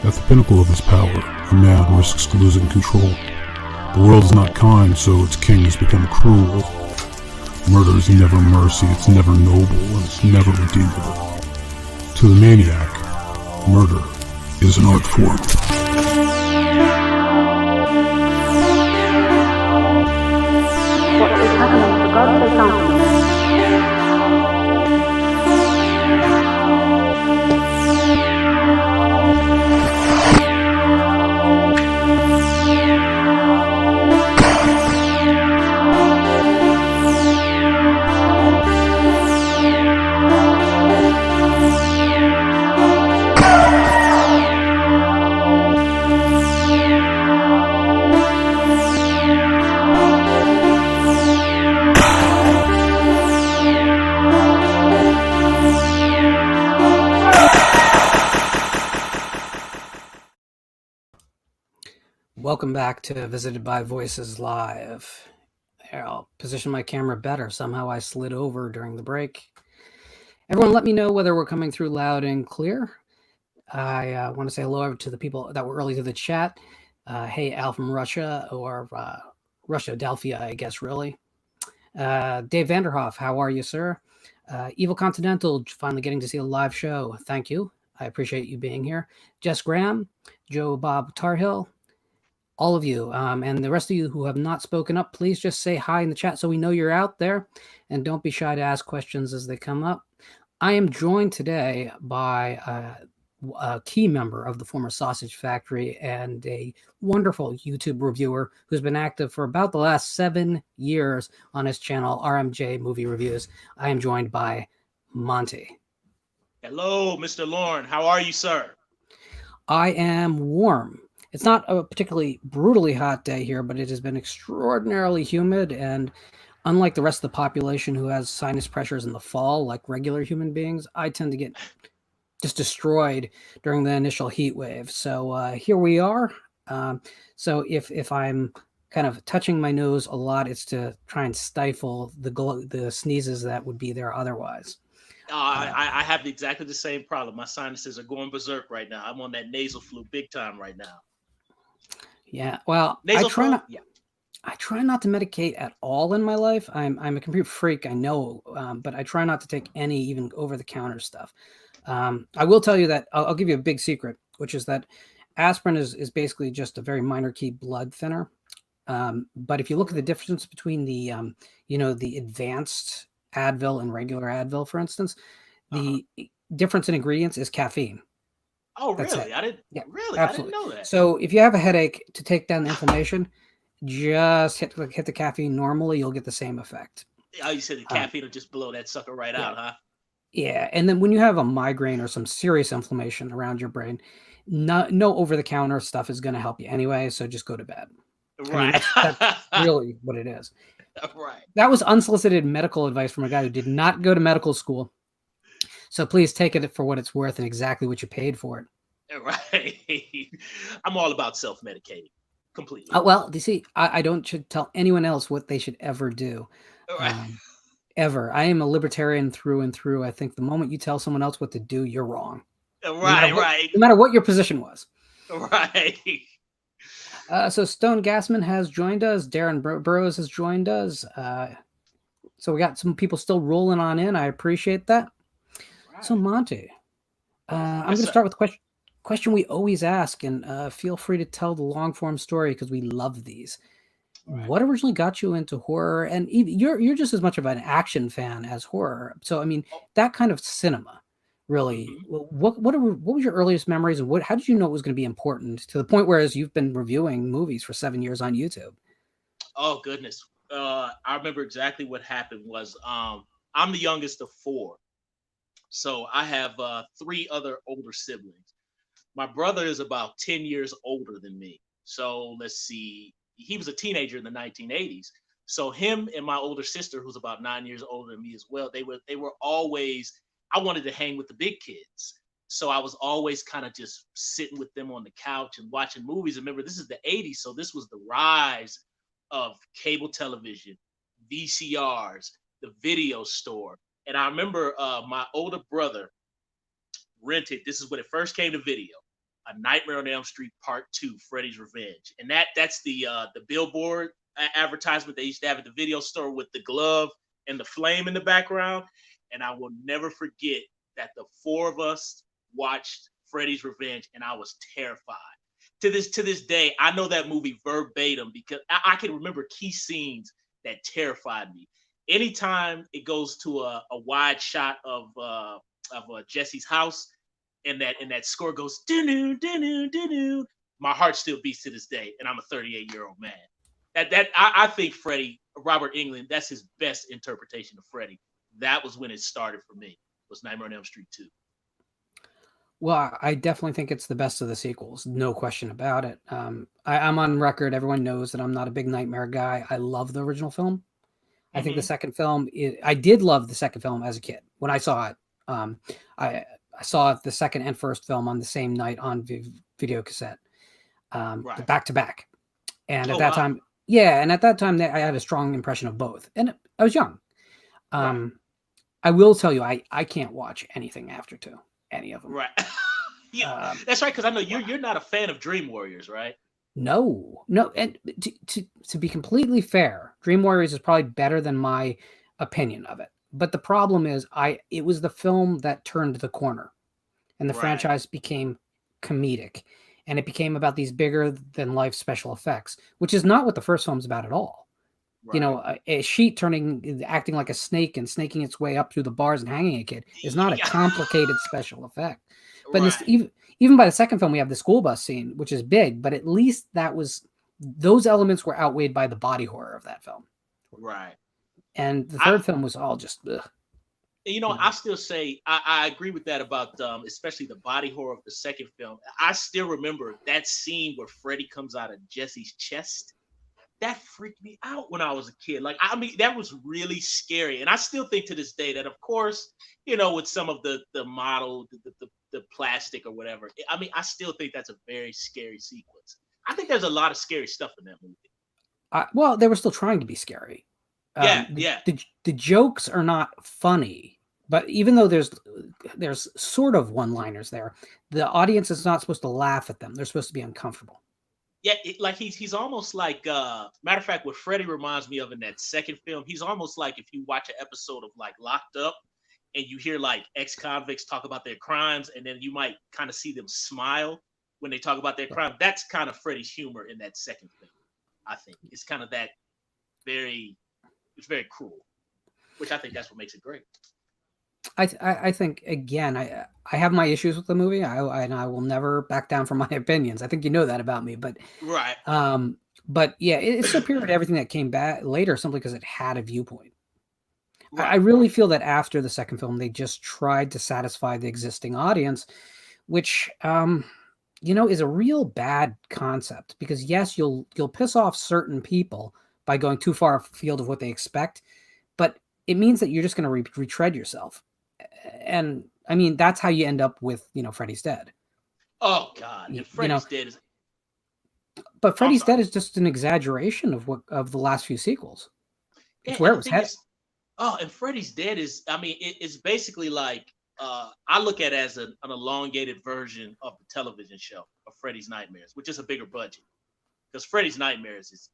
At the pinnacle of his power, a man risks losing control. The world is not kind, so its king has become cruel. Murder is never mercy, it's never noble, and it's never redeemable. To the maniac, murder is an art form. What is happening to God say something? Welcome back to Visited by Voices Live. Here, I'll position my camera better. Somehow I slid over during the break. Everyone let me know whether we're coming through loud and clear. I want to say hello to the people that were early to the chat. Hey, Al from Russia, or Russia, Delphia, I guess, really. Dave Vanderhoff, how are you, sir? Evil Continental, finally getting to see a live show. Thank you. I appreciate you being here. Jess Graham, Joe Bob Tarhill, all of you, and the rest of you who have not spoken up, please just say hi in the chat so we know you're out there, and don't be shy to ask questions as they come up. I am joined today by a key member of the former Sausage Factory and a wonderful YouTube reviewer who's been active for about the last 7 years on his channel, RMJ Movie Reviews. I am joined by Monty. Hello, Mr. Lauren. How are you, sir? I am warm. It's not a particularly brutally hot day here, but it has been extraordinarily humid. And unlike the rest of the population who has sinus pressures in the fall, like regular human beings, I tend to get just destroyed during the initial heat wave. So here we are. So if I'm kind of touching my nose a lot, it's to try and stifle the sneezes that would be there otherwise. I have exactly the same problem. My sinuses are going berserk right now. I'm on that nasal flu big time right now. Yeah, well, I try not to medicate at all in my life. I'm a complete freak, I know, but I try not to take any even over-the-counter stuff. I will tell you that I'll give you a big secret, which is that aspirin is basically just a very minor key blood thinner. But if you look at the difference between the the advanced Advil and regular Advil, for instance, the difference in ingredients is caffeine. Oh, That's really? it. I didn't. Yeah, really, absolutely. I didn't know that. So if you have a headache, to take down the inflammation, just hit the caffeine normally. You'll get the same effect. Oh, you said the caffeine will just blow that sucker right out, huh? Yeah, and then when you have a migraine or some serious inflammation around your brain, no over-the-counter stuff is going to help you anyway. So just go to bed. Right. I mean, that's really what it is. Right. That was unsolicited medical advice from a guy who did not go to medical school. So please take it for what it's worth and exactly what you paid for it. Right. I'm all about self-medicating completely. Well, you see, I don't should tell anyone else what they should ever do. Right. Ever. I am a libertarian through and through. I think the moment you tell someone else what to do, you're wrong. Right. No matter what your position was. Right. So Stone Gassman has joined us. Darren Burrows has joined us. So we got some people still rolling on in. I appreciate that. Right. So Monty, I'm going to start with the question we always ask, and feel free to tell the long form story because we love these. Right. What originally got you into horror? And you're just as much of an action fan as horror. So I mean, that kind of cinema, really. What was your earliest memories, and how did you know it was going to be important to the point whereas you've been reviewing movies for 7 years on YouTube? Oh goodness, I remember exactly what happened. Was I'm the youngest of 4, so I have 3 other older siblings. My brother is about 10 years older than me. So let's see. He was a teenager in the 1980s. So him and my older sister, who's about 9 years older than me as well, they were always, I wanted to hang with the big kids. So I was always kind of just sitting with them on the couch and watching movies. Remember, this is the 80s. So this was the rise of cable television, VCRs, the video store. And I remember my older brother rented, this is when it first came to video, A Nightmare on Elm Street Part 2, Freddy's Revenge. And that's the billboard advertisement they used to have at the video store with the glove and the flame in the background. And I will never forget that the four of us watched Freddy's Revenge, and I was terrified. To this day, I know that movie verbatim because I can remember key scenes that terrified me. Anytime it goes to a wide shot of Jesse's house, and that score goes doo doo doo, my heart still beats to this day, and I'm a 38-year-old man. I think Freddy, Robert Englund, that's his best interpretation of Freddy. That was when it started for me. Was Nightmare on Elm Street 2. Well, I definitely think it's the best of the sequels, no question about it. I'm on record. Everyone knows that I'm not a big Nightmare guy. I love the original film. I think the second film, I did love the second film as a kid when I saw it. I saw the second and first film on the same night on video cassette, back to back. And at that time, and at that time, I had a strong impression of both. And I was young. I will tell you, I can't watch anything after 2. Any of them. Right. Yeah, that's right. Because I know you're not a fan of Dream Warriors, right? No. And to be completely fair, Dream Warriors is probably better than my opinion of it. But the problem is, it was the film that turned the corner, and the franchise became comedic, and it became about these bigger than life special effects, which is not what the first film's about at all. Right. You know, a sheet acting like a snake and snaking its way up through the bars and hanging a kid is not a complicated special effect. But even by the second film, we have the school bus scene, which is big, but at least those elements were outweighed by the body horror of that film. Right. And the third film was all just, ugh. You know, I still say I agree with that about especially the body horror of the second film. I still remember that scene where Freddy comes out of Jesse's chest. That freaked me out when I was a kid. Like, I mean, that was really scary. And I still think to this day that, of course, you know, with some of the model, the plastic or whatever, I mean, I still think that's a very scary sequence. I think there's a lot of scary stuff in that movie. Well, they were still trying to be scary. The jokes are not funny, but even though there's sort of one-liners there, the audience is not supposed to laugh at them. They're supposed to be uncomfortable. Yeah, like he's almost like matter of fact, what Freddy reminds me of in that second film, he's almost like if you watch an episode of like Locked Up and you hear like ex-convicts talk about their crimes, and then you might kind of see them smile when they talk about their crime. That's kind of Freddy's humor in that second film. I think it's kind of that it's very cruel, which I think that's what makes it great. I think, again, I have my issues with the movie, and I will never back down from my opinions. I think you know that about me, but but yeah, it's superior to everything that came back later simply because it had a viewpoint. I really feel that after the second film, they just tried to satisfy the existing audience, which you know, is a real bad concept, because yes, you'll piss off certain people by going too far afield of what they expect, but it means that you're just going to retread yourself. And I mean, that's how you end up with, you know, Freddy's Dead. Oh God, and Freddy's Dead is. But Freddy's Dead is just an exaggeration of the last few sequels. It's where it was headed. And Freddy's Dead is, I mean, it's basically like I look at it as an elongated version of the television show of Freddy's Nightmares, which is a bigger budget. Because Freddy's Nightmares is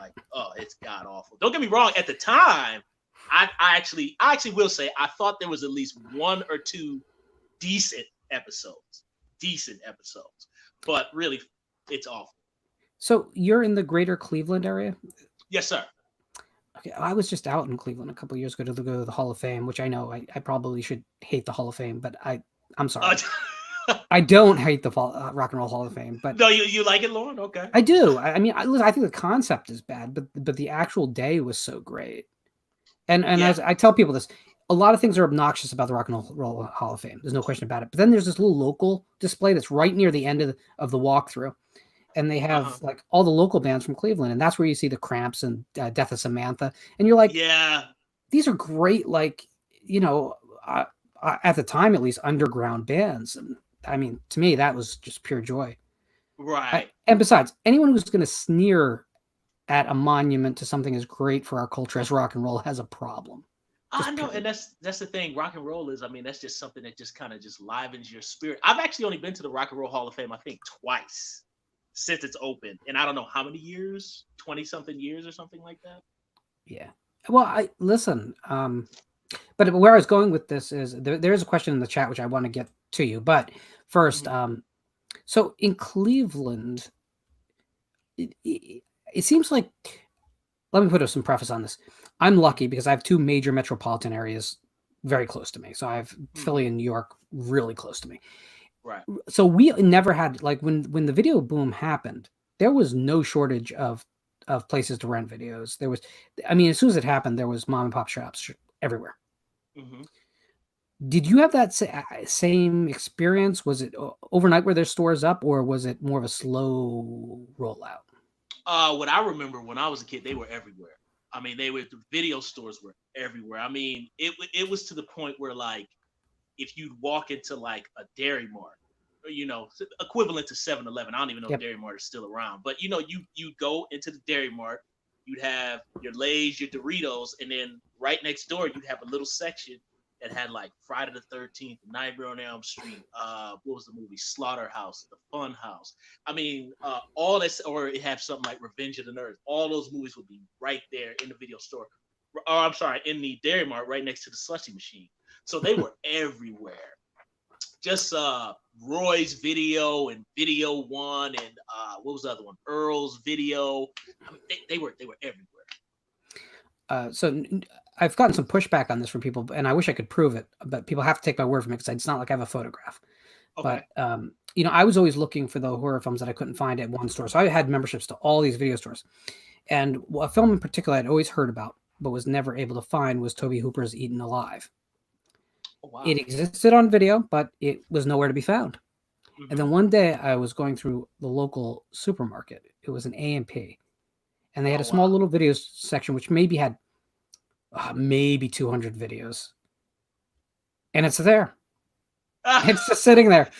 like, it's god awful. Don't get me wrong. At the time, I actually will say I thought there was at least 1 or 2 decent episodes, but really, it's awful. So you're in the greater Cleveland area? Yes, sir. Okay, I was just out in Cleveland a couple of years ago to go to the Hall of Fame, which I know I probably should hate the Hall of Fame, but I'm sorry. I don't hate the Rock and Roll Hall of Fame, but no, you like it, Lauren? Okay, I do. I mean, I think the concept is bad, but the actual day was so great. And as I tell people this, a lot of things are obnoxious about the Rock and Roll Hall of Fame. There's no question about it. But then there's this little local display that's right near the end of the walkthrough, and they have like all the local bands from Cleveland, and that's where you see the Cramps and Death of Samantha, and you're like, yeah, these are great, like, you know, at the time at least, underground bands. And I mean, to me, that was just pure joy. Right. And besides, anyone who's going to sneer at a monument to something as great for our culture as rock and roll has a problem. I know, and that's the thing. Rock and roll is, I mean, that's just something that just kind of just livens your spirit. I've actually only been to the Rock and Roll Hall of Fame, I think, twice since it's open, and I don't know how many years, 20 something years or something like that. Yeah. Well, I listen. But where I was going with this is there's a question in the chat which I want to get to you. But first, so in Cleveland, it seems like, let me put some preface on this. I'm lucky because I have two major metropolitan areas very close to me. So I have Philly and New York really close to me. Right. So we never had, like, when the video boom happened, there was no shortage of places to rent videos. There was, I mean, as soon as it happened, there was mom and pop shops everywhere. Did you have that same experience? Was it overnight where there's stores up, or was it more of a slow rollout? What I remember when I was a kid, they were everywhere. I mean, the video stores were everywhere. I mean, it was to the point where, like, if you'd walk into like a Dairy Mart, or, you know, equivalent to 7-Eleven. I don't even know if Dairy Mart is still around, but you know, you go into the Dairy Mart, you'd have your Lay's, your Doritos, and then right next door you'd have a little section that had like Friday the 13th, Nightmare on Elm Street, what was the movie, Slaughterhouse, The Fun House. I mean, all this, or it had something like Revenge of the Nerds. All those movies would be right there in the video store. Oh, I'm sorry, in the Dairy Mart, right next to the slushy machine. So they were everywhere. Just Roy's Video and Video One, and what was the other one? Earl's Video. I mean, they were everywhere. So I've gotten some pushback on this from people, and I wish I could prove it, but people have to take my word from it because it's not like I have a photograph. Okay. But you know, I was always looking for the horror films that I couldn't find at one store, so I had memberships to all these video stores. And a film in particular I'd always heard about but was never able to find was Tobe Hooper's Eaten Alive. Oh, wow. It existed on video, but it was nowhere to be found. And then one day I was going through the local supermarket. It was an A&P. And they had a small little video section, which maybe had maybe 200 videos. And it's there. It's just sitting there.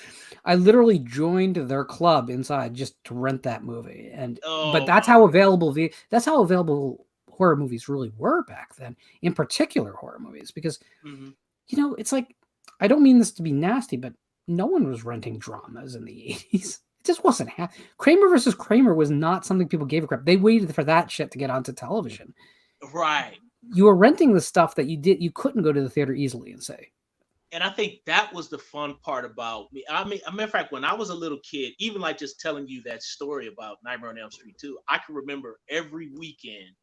I literally joined their club inside just to rent that movie. And but that's how available horror movies really were back then, in particular horror movies, because you know, it's like, I don't mean this to be nasty, but no one was renting dramas in the 80s. It just wasn't Kramer versus Kramer was not something people gave a crap. They waited for that shit to get onto television. Right. You were renting the stuff that you couldn't go to the theater easily and say. And I think that was the fun part about me. I mean, a matter of fact, when I was a little kid, even like just telling you that story about Nightmare on Elm Street 2, I can remember every weekend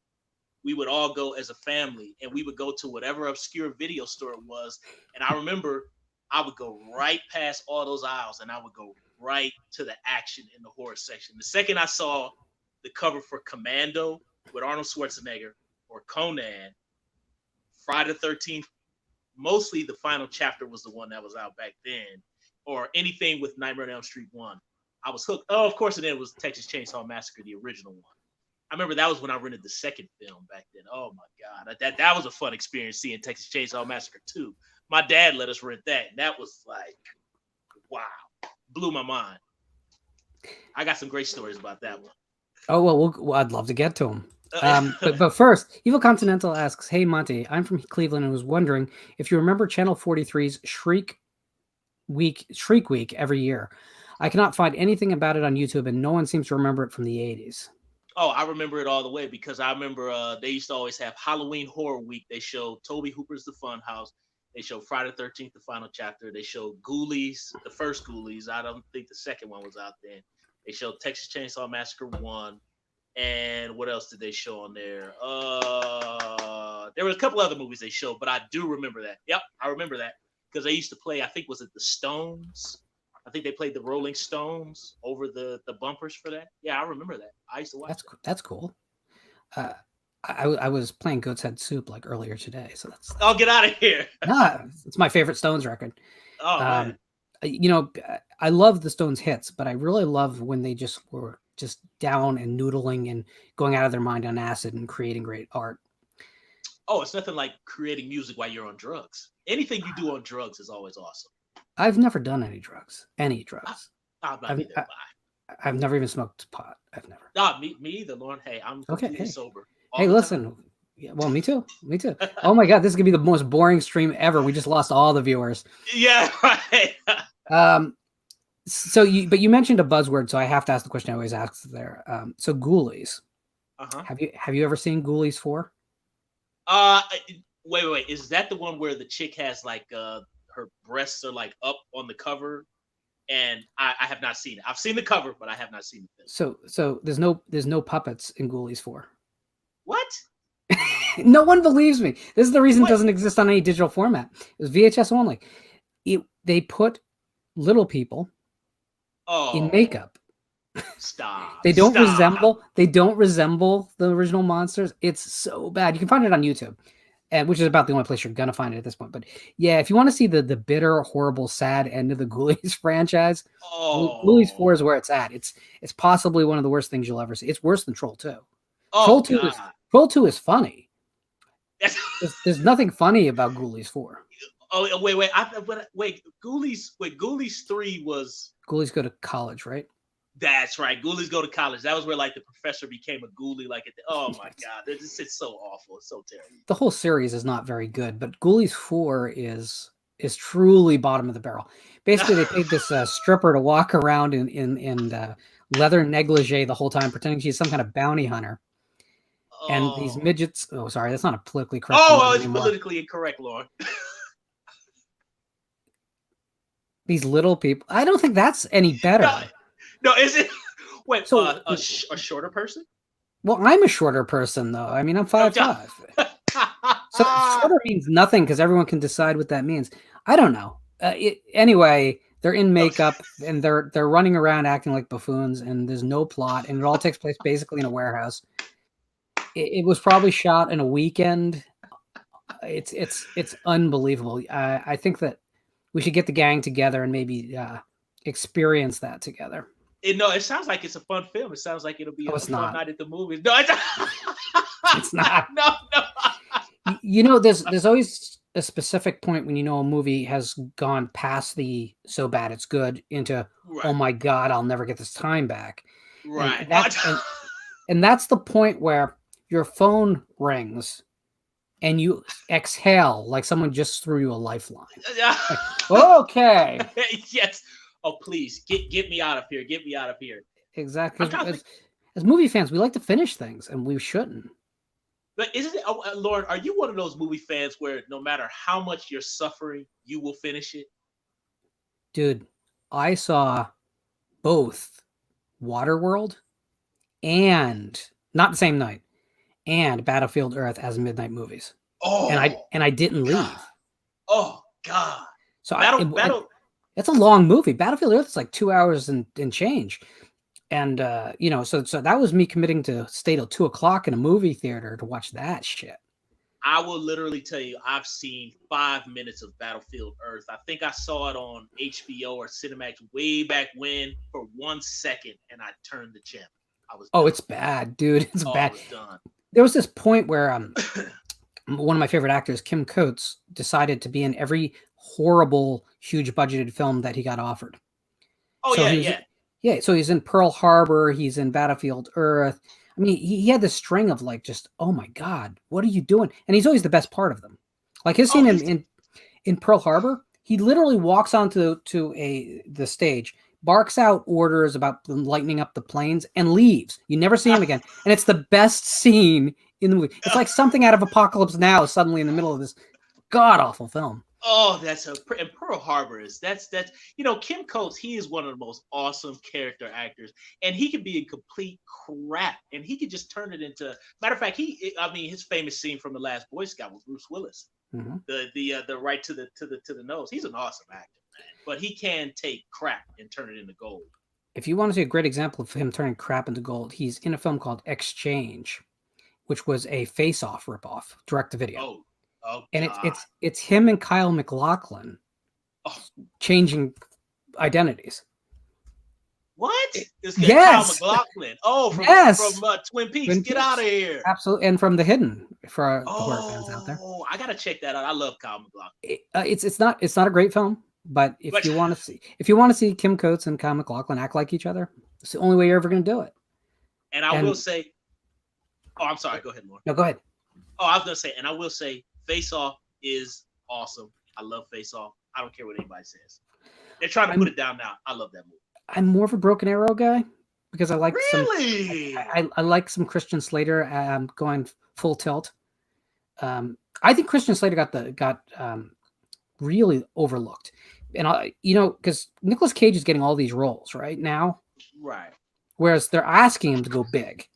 we would all go as a family and we would go to whatever obscure video store it was. And I remember I would go right past all those aisles and I would go right to the action in the horror section. The second I saw the cover for Commando with Arnold Schwarzenegger or Conan, Friday the 13th, mostly the final chapter was the one that was out back then, or anything with Nightmare on Elm Street 1, I was hooked. Oh, of course, and then it was Texas Chainsaw Massacre, the original one. I remember that was when I rented the second film back then. Oh my God, that was a fun experience seeing Texas Chainsaw Massacre 2. My dad let us rent that, and that was like, wow, blew my mind. I got some great stories about that one. Oh well, I'd love to get to them. But first, Evil Continental asks, "Hey Monty, I'm from Cleveland and was wondering if you remember Channel 43's Shriek Week every year. I cannot find anything about it on YouTube, and no one seems to remember it from the 80s." Oh, I remember it all the way because I remember they used to always have Halloween Horror Week. They showed Tobe Hooper's The Fun House. They showed Friday the 13th, the final chapter. They showed Ghoulies, the first Ghoulies. I don't think the second one was out then. They showed Texas Chainsaw Massacre 1. And what else did they show on there? There were a couple other movies they showed, but I do remember that. Yep, I remember that because they used to play, I think, was it the Stones? I think they played the Rolling Stones over the bumpers for that. Yeah, I remember that. I used to watch that. That's cool. I was playing Goat's Head Soup like earlier today, so that's. Oh, get out of here! It's my favorite Stones record. Oh man. You know, I love the Stones hits, but I really love when they just were just down and noodling and going out of their mind on acid and creating great art. Oh, it's nothing like creating music while you're on drugs. Anything you do on drugs is always awesome. I've never done any drugs. I've never even smoked pot. I've never. No, me either, Lauren. Hey, I'm completely sober. Hey, listen, Yeah, well, me too. Me too. Oh my God, this is gonna be the most boring stream ever. We just lost all the viewers. Yeah, right. So you mentioned a buzzword, so I have to ask the question I always ask there. So Ghoulies. Uh-huh. Have you ever seen Ghoulies 4? Wait. Is that the one where the chick has like her breasts are like up on the cover? And I have not seen it. I've seen the cover, but I have not seen it. So there's no puppets in Ghoulies 4. What? No one believes me. This is the reason What? it doesn't exist on any digital format. It was VHS only. They put little people in makeup. Stop. They don't Stop. resemble the original monsters. It's so bad. You can find it on YouTube, which is about the only place you're gonna find it at this point. But yeah, if you want to see the bitter, horrible, sad end of the Ghoulies franchise, Ghoulies 4 is where it's at. It's possibly one of the worst things you'll ever see. It's worse than Troll 2. Oh, Troll 2 is funny. There's nothing funny about Ghoulies 4. Oh, wait. Ghoulies 3 was. Ghoulies go to college, right? That's right. Ghoulies go to college. That was where like the professor became a ghoulie. Like, oh my God, it's so awful. It's so terrible. The whole series is not very good, but Ghoulies 4 is truly bottom of the barrel. Basically, they paid this stripper to walk around in leather negligee the whole time, pretending she's some kind of bounty hunter. And these midgets. Oh, sorry, that's not a politically correct. It's politically incorrect, Lauren. These little people. I don't think that's any better. No, is it? Wait, so a shorter person? Well, I'm a shorter person, though. I mean, I'm 5'5". So shorter means nothing because everyone can decide what that means. I don't know. Anyway, they're in makeup and they're running around acting like buffoons, and there's no plot, and it all takes place basically in a warehouse. It was probably shot in a weekend. It's unbelievable. I think that we should get the gang together and maybe experience that together. It sounds like it's a fun film. It sounds like it'll be a fun night at the movies. No, it's not. No. You know, there's always a specific point when you know a movie has gone past the so bad it's good into oh my God, I'll never get this time back. Right. And that's the point where your phone rings and you exhale like someone just threw you a lifeline. Like, okay. Yes. Oh, please get me out of here. Get me out of here. Exactly. As movie fans, we like to finish things, and we shouldn't. But isn't it, Lauren? Are you one of those movie fans where no matter how much you're suffering, you will finish it? Dude, I saw both Waterworld and not the same night, and Battlefield Earth as midnight movies. Oh, and I didn't leave. Oh God! So it's a long movie. Battlefield Earth is like 2 hours and change. And, so that was me committing to stay till 2:00 in a movie theater to watch that shit. I will literally tell you, I've seen 5 minutes of Battlefield Earth. I think I saw it on HBO or Cinemax way back when for 1 second, and I turned the channel. It's bad, dude. It's bad. I was done. There was this point where one of my favorite actors, Kim Coates, decided to be in every horrible, huge budgeted film that he got offered. So he's in Pearl Harbor. He's in Battlefield Earth. I mean, he had this string of like, just, oh my God, what are you doing? And he's always the best part of them. Like his scene in Pearl Harbor, he literally walks onto the stage, barks out orders about lightening up the planes, and leaves. You never see him again. And it's the best scene in the movie. It's like something out of Apocalypse Now suddenly in the middle of this god-awful film. Oh, and Pearl Harbor that's Kim Coates, he is one of the most awesome character actors, and he can be in complete crap, and he could just turn it into. Matter of fact, his famous scene from The Last Boy Scout with Bruce Willis, the right to the nose. He's an awesome actor, man, but he can take crap and turn it into gold. If you want to see a great example of him turning crap into gold, he's in a film called Exchange, which was a Face Off ripoff, direct to video. Oh, and it's him and Kyle MacLachlan changing identities. What? Yes. Kyle MacLachlan. Oh, from Twin Peaks. Get out of here. Absolutely. And from The Hidden for the horror fans out there. Oh, I gotta check that out. I love Kyle MacLachlan. It's not a great film, but if you want to see Kim Coates and Kyle MacLachlan act like each other, it's the only way you're ever going to do it. And I will say, I'm sorry. Go ahead, Lauren. No, go ahead. Oh, I was gonna say, and I will say, Face Off is awesome. I love Face Off. I don't care what anybody says. They're trying to put it down now. I love that movie. I'm more of a Broken Arrow guy because I like really. I like some Christian Slater going full tilt. I think Christian Slater got really overlooked, and because Nicolas Cage is getting all these roles right now, right? Whereas they're asking him to go big.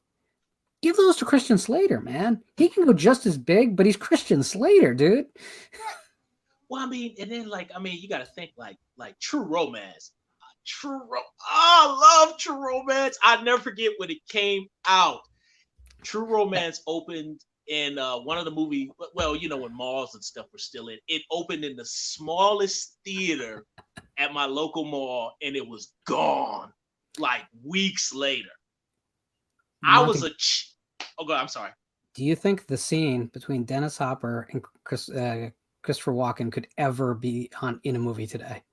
Give those to Christian Slater, man. He can go just as big, but he's Christian Slater, dude. Well, I mean, and then you got to think like True Romance. I love True Romance. I never forget when it came out. True Romance opened in one of the movie. Well, when malls and stuff were still in. It opened in the smallest theater at my local mall, and it was gone like weeks later. Monty, I was oh god, I'm sorry. Do you think the scene between Dennis Hopper and Christopher Walken could ever be in a movie today?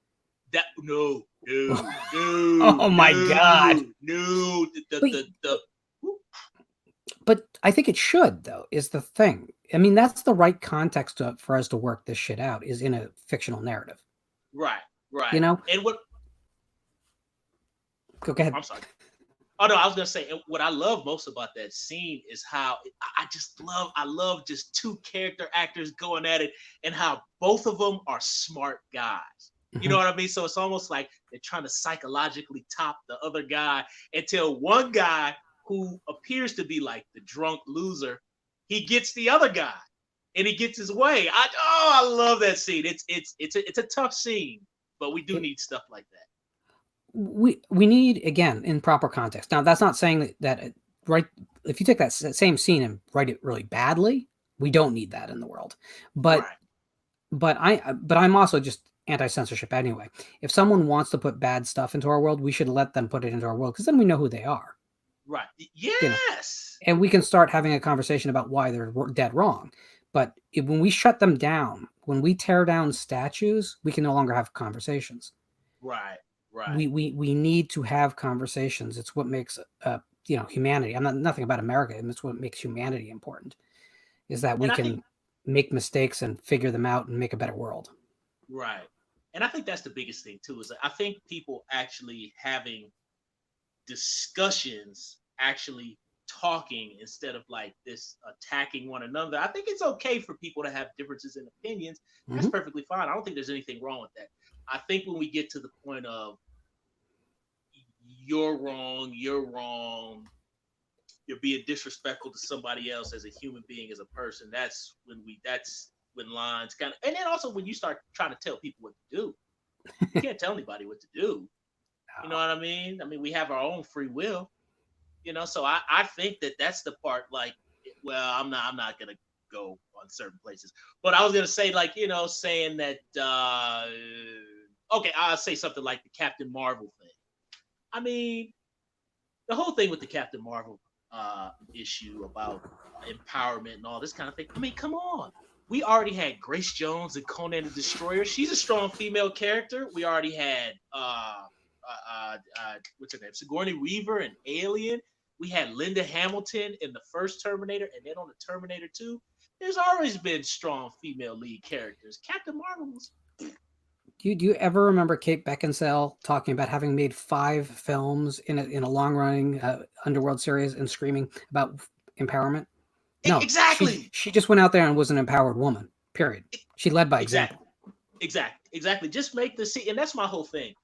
No. Oh my god. No. But I think it should, though, is the thing. I mean, that's the right context for us to work this shit out, is in a fictional narrative. Right. And what? Go ahead. I'm sorry. Oh no, I was gonna say, what I love most about that scene is how I love just two character actors going at it, and how both of them are smart guys. You know what I mean? So it's almost like they're trying to psychologically top the other guy until one guy who appears to be like the drunk loser, he gets the other guy and he gets his way. I love that scene. It's a tough scene, but we do need stuff like that. We need, again, in proper context. Now, that's not saying that right. If you take that same scene and write it really badly, we don't need that in the world. But I'm also just anti-censorship anyway. If someone wants to put bad stuff into our world, we should let them put it into our world, because then we know who they are. Right. Yes. And we can start having a conversation about why they're dead wrong. But when we shut them down, when we tear down statues, we can no longer have conversations. Right. We need to have conversations. It's what makes humanity. I'm not nothing about America. It's what makes humanity important. Is that we can make mistakes and figure them out and make a better world. Right. And I think that's the biggest thing too. Is I think people actually having discussions, actually talking instead of like this attacking one another. I think it's okay for people to have differences in opinions. That's perfectly fine. I don't think there's anything wrong with that. I think when we get to the point of you're wrong, you're being disrespectful to somebody else as a human being, as a person, that's when lines kind of, and then also when you start trying to tell people what to do. You can't tell anybody what to do. You know what I mean? I mean, we have our own free will, so I think that's the part, like, well, I'm not going to go on certain places, but I was going to say, like, saying that, okay, I'll say something like the Captain Marvel thing. I mean, the whole thing with the Captain Marvel issue about empowerment and all this kind of thing. I mean, come on. We already had Grace Jones and Conan the Destroyer. She's a strong female character. We already had what's her name? Sigourney Weaver in Alien. We had Linda Hamilton in the first Terminator, and then on the Terminator 2, there's always been strong female lead characters. Captain Marvel was. Do you ever remember Kate Beckinsale talking about having made 5 films in a long-running Underworld series and screaming about empowerment? No, exactly. She just went out there and was an empowered woman. Period. She led by example. Exactly. Just make and that's my whole thing.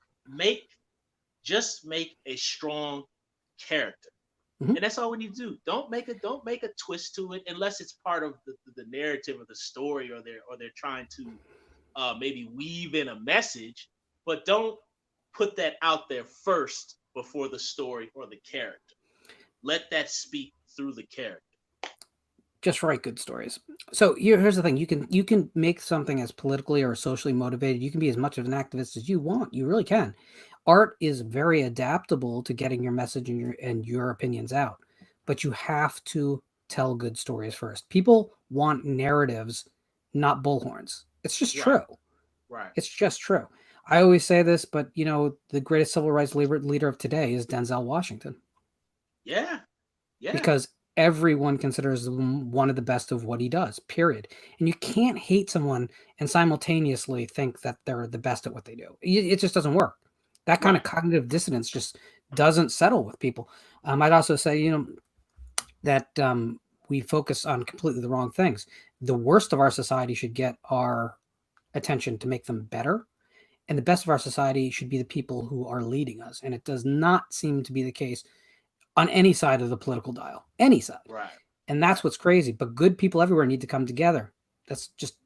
Just make a strong character, and that's all we need to do. Don't make a twist to it unless it's part of the narrative of the story, or they're trying to maybe weave in a message, but don't put that out there first before the story or the character. Let that speak through the character. Just write good stories. So here's the thing: you can make something as politically or socially motivated. You can be as much of an activist as you want. You really can. Art is very adaptable to getting your message and your opinions out, but you have to tell good stories first. People want narratives, not bullhorns. It's just true. Right. It's just true. I always say this, but the greatest civil rights leader of today is Denzel Washington. Yeah. Because everyone considers him one of the best of what he does, period. And you can't hate someone and simultaneously think that they're the best at what they do. It just doesn't work. That kind of cognitive dissonance just doesn't settle with people. I'd also say, that we focus on completely the wrong things. The worst of our society should get our attention to make them better. And the best of our society should be the people who are leading us. And it does not seem to be the case on any side of the political dial, any side. Right. And that's what's crazy. But good people everywhere need to come together. That's just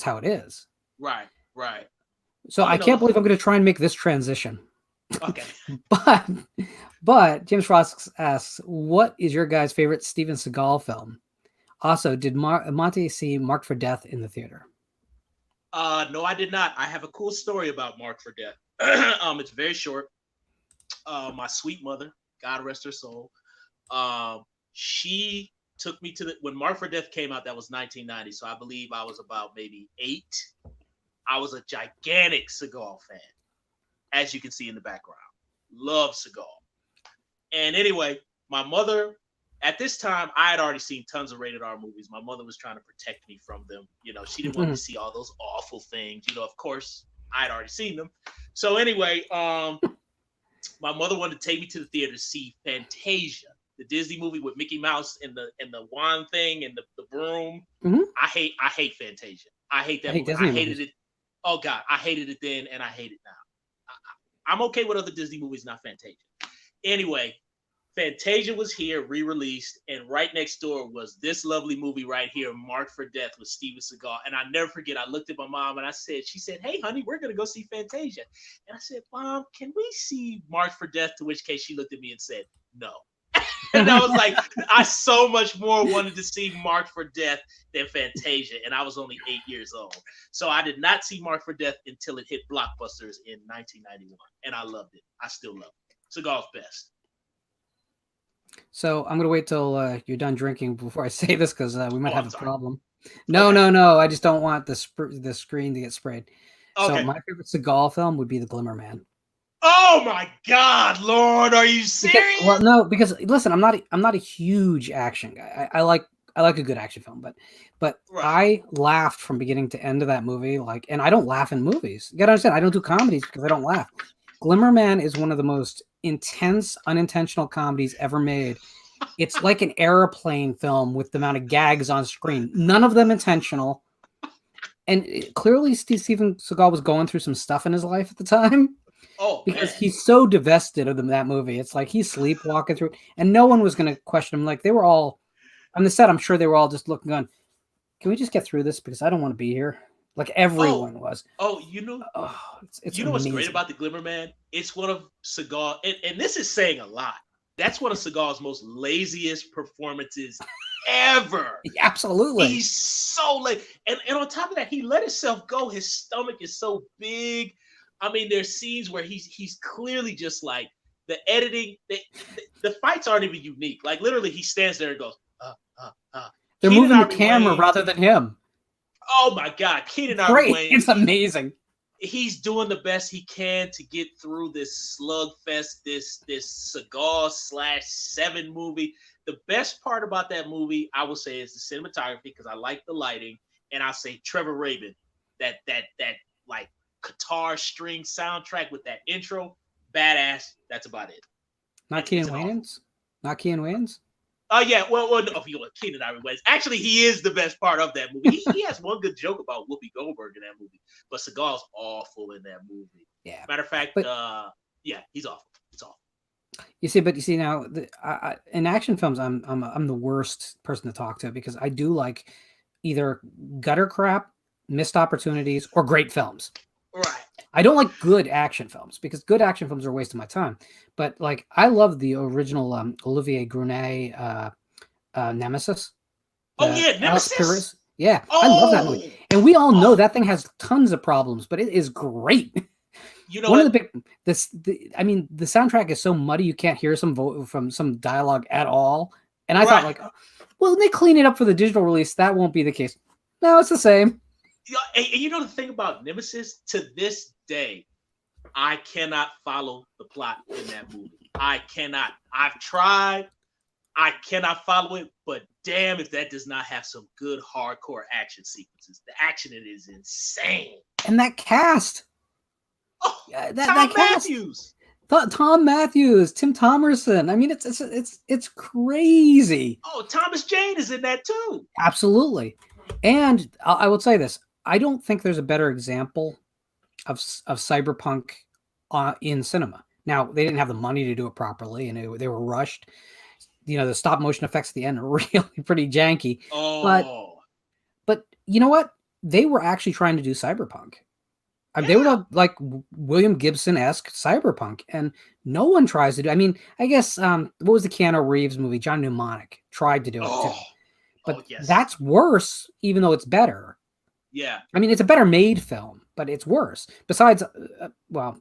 how it is. Right. So I can't believe I'm going to try and make this transition. Okay. But James Frost asks, what is your guys' favorite Steven Seagal film? Also, did Monty see Marked for Death in the theater? No, I did not. I have a cool story about Marked for Death. It's very short. My sweet mother, God rest her soul, she took me to when Marked for Death came out. That was 1990, so I believe I was about maybe 8. I was a gigantic Seagal fan, as you can see in the background. Love Seagal. And anyway, my mother, at this time, I had already seen tons of rated R movies. My mother was trying to protect me from them. She didn't want me to see all those awful things. Of course, I had already seen them. So anyway, my mother wanted to take me to the theater to see Fantasia, the Disney movie with Mickey Mouse and the wand thing and the broom. Mm-hmm. I hate Fantasia. I hate that movie. I hated it. Oh God, I hated it then and I hate it now. I'm okay with other Disney movies, not Fantasia. Anyway, Fantasia was here, re-released, and right next door was this lovely movie right here, Marked for Death with Steven Seagal. And I never forget, I looked at my mom and she said, "Hey, honey, we're going to go see Fantasia." And I said, "Mom, can we see Marked for Death?" To which case she looked at me and said, "No." And I was like, I so much more wanted to see Marked for Death than Fantasia. And I was only 8 years old. So I did not see Marked for Death until it hit Blockbusters in 1991. And I loved it. I still love it. Seagal's best. So I'm going to wait till you're done drinking before I say this because we might have a problem. Okay. No. I just don't want the screen to get sprayed. Okay. So my favorite Seagal film would be The Glimmer Man. Oh my God, Lord, are you serious? Because listen, I'm not a huge action guy. I like a good action film, but I laughed from beginning to end of that movie. And I don't laugh in movies. You gotta understand, I don't do comedies because I don't laugh. Glimmer Man is one of the most intense, unintentional comedies ever made. It's like an airplane film with the amount of gags on screen. None of them intentional. And clearly Steven Seagal was going through some stuff in his life at the time. Oh, because man. He's so divested of that movie. It's like he's sleepwalking through it, and no one was going to question him. Like they were all on the set. I'm sure they were all just looking on. Can we just get through this? Because I don't want to be here. Like everyone was. Oh, it's what's great about The Glimmer Man? It's one of Seagal, and this is saying a lot. That's one of Seagal's most laziest performances ever. Absolutely. He's so late. And on top of that, he let himself go. His stomach is so big. I mean, there's scenes where he's clearly just like the editing. The fights aren't even unique. Like literally, he stands there and goes, They're moving the camera rather than him. Oh my God, Keenan Great. Wayne. It's amazing. He's doing the best he can to get through this slugfest, this Seagal/7 movie. The best part about that movie, I will say, is the cinematography because I like the lighting, and I'll say Trevor Rabin, that like guitar string soundtrack with that intro, badass. That's about it. Not Keenan Wayans? Not Keenan Wayans? Oh yeah, well, no, if you want Keenan Ivory Wayans. Actually, he is the best part of that movie. He has one good joke about Whoopi Goldberg in that movie, but Seagal's awful in that movie. Yeah. Matter of fact, he's awful. It's awful. You see now, in action films, I'm the worst person to talk to because I do like either gutter crap, missed opportunities, or great films. Right. I don't like good action films because good action films are a waste of my time. But like, I love the original Olivier Grunet Nemesis. Nemesis. Yeah, I love that movie, and we all know that thing has tons of problems, but it is great. You know, the soundtrack is so muddy you can't hear some dialogue at all. And I thought like, well, when they clean it up for the digital release, that won't be the case. No, it's the same. And you know the thing about Nemesis, to this day, I cannot follow the plot in that movie. I cannot. I've tried. I cannot follow it, but damn if that does not have some good hardcore action sequences. The action in it is insane. And that cast. Oh, That cast. Matthews. Tom Matthews, Tim Thomerson. I mean, it's crazy. Oh, Thomas Jane is in that too. Absolutely. And I will say this: I don't think there's a better example of cyberpunk in cinema. Now, they didn't have the money to do it properly, and they were rushed. You know, the stop motion effects at the end are really pretty janky. Oh, but you know what? They were actually trying to do cyberpunk. I mean, they were like William Gibson-esque cyberpunk, and no one tries to do. I mean, I guess what was the Keanu Reeves movie? John Mnemonic tried to do it too, but yes. That's worse, even though it's better. Yeah, I mean, it's a better made film, but it's worse. Besides, well,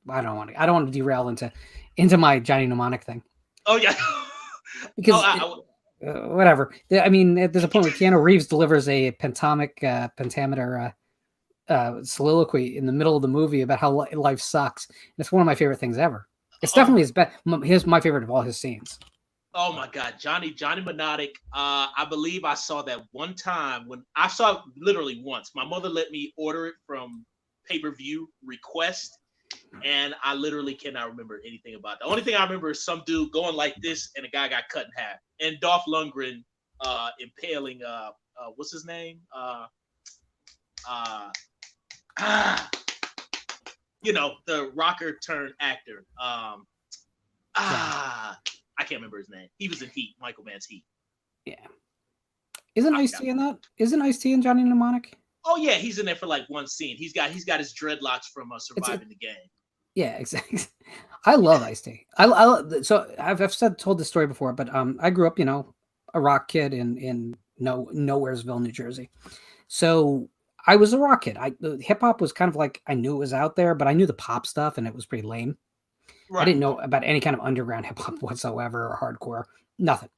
I don't want to derail into my Johnny Mnemonic thing. Oh yeah, because whatever. I mean, there's a point where Keanu Reeves delivers a pentameter soliloquy in the middle of the movie about how life sucks. And it's one of my favorite things ever. It's definitely my favorite of all his scenes. Oh my God, Johnny Mnemonic. I believe I saw that one time when I saw it literally once. My mother let me order it from pay-per-view request, and I literally cannot remember anything about it. The only thing I remember is some dude going like this, and a guy got cut in half, and Dolph Lundgren impaling what's his name? You know, the rocker turned actor. I can't remember his name. He was in Heat, Michael Mann's Heat. Yeah. Isn't Ice-T in that? Isn't Ice-T in Johnny Mnemonic? Oh yeah, he's in there for like one scene. He's got his dreadlocks from Surviving the Game. Yeah, exactly. I love Ice-T. So I've told this story before, but I grew up, you know, a rock kid in Nowheresville, New Jersey. So I was a rock kid. Hip hop was kind of like, I knew it was out there, but I knew the pop stuff and it was pretty lame. Right. I didn't know about any kind of underground hip hop whatsoever or hardcore, nothing.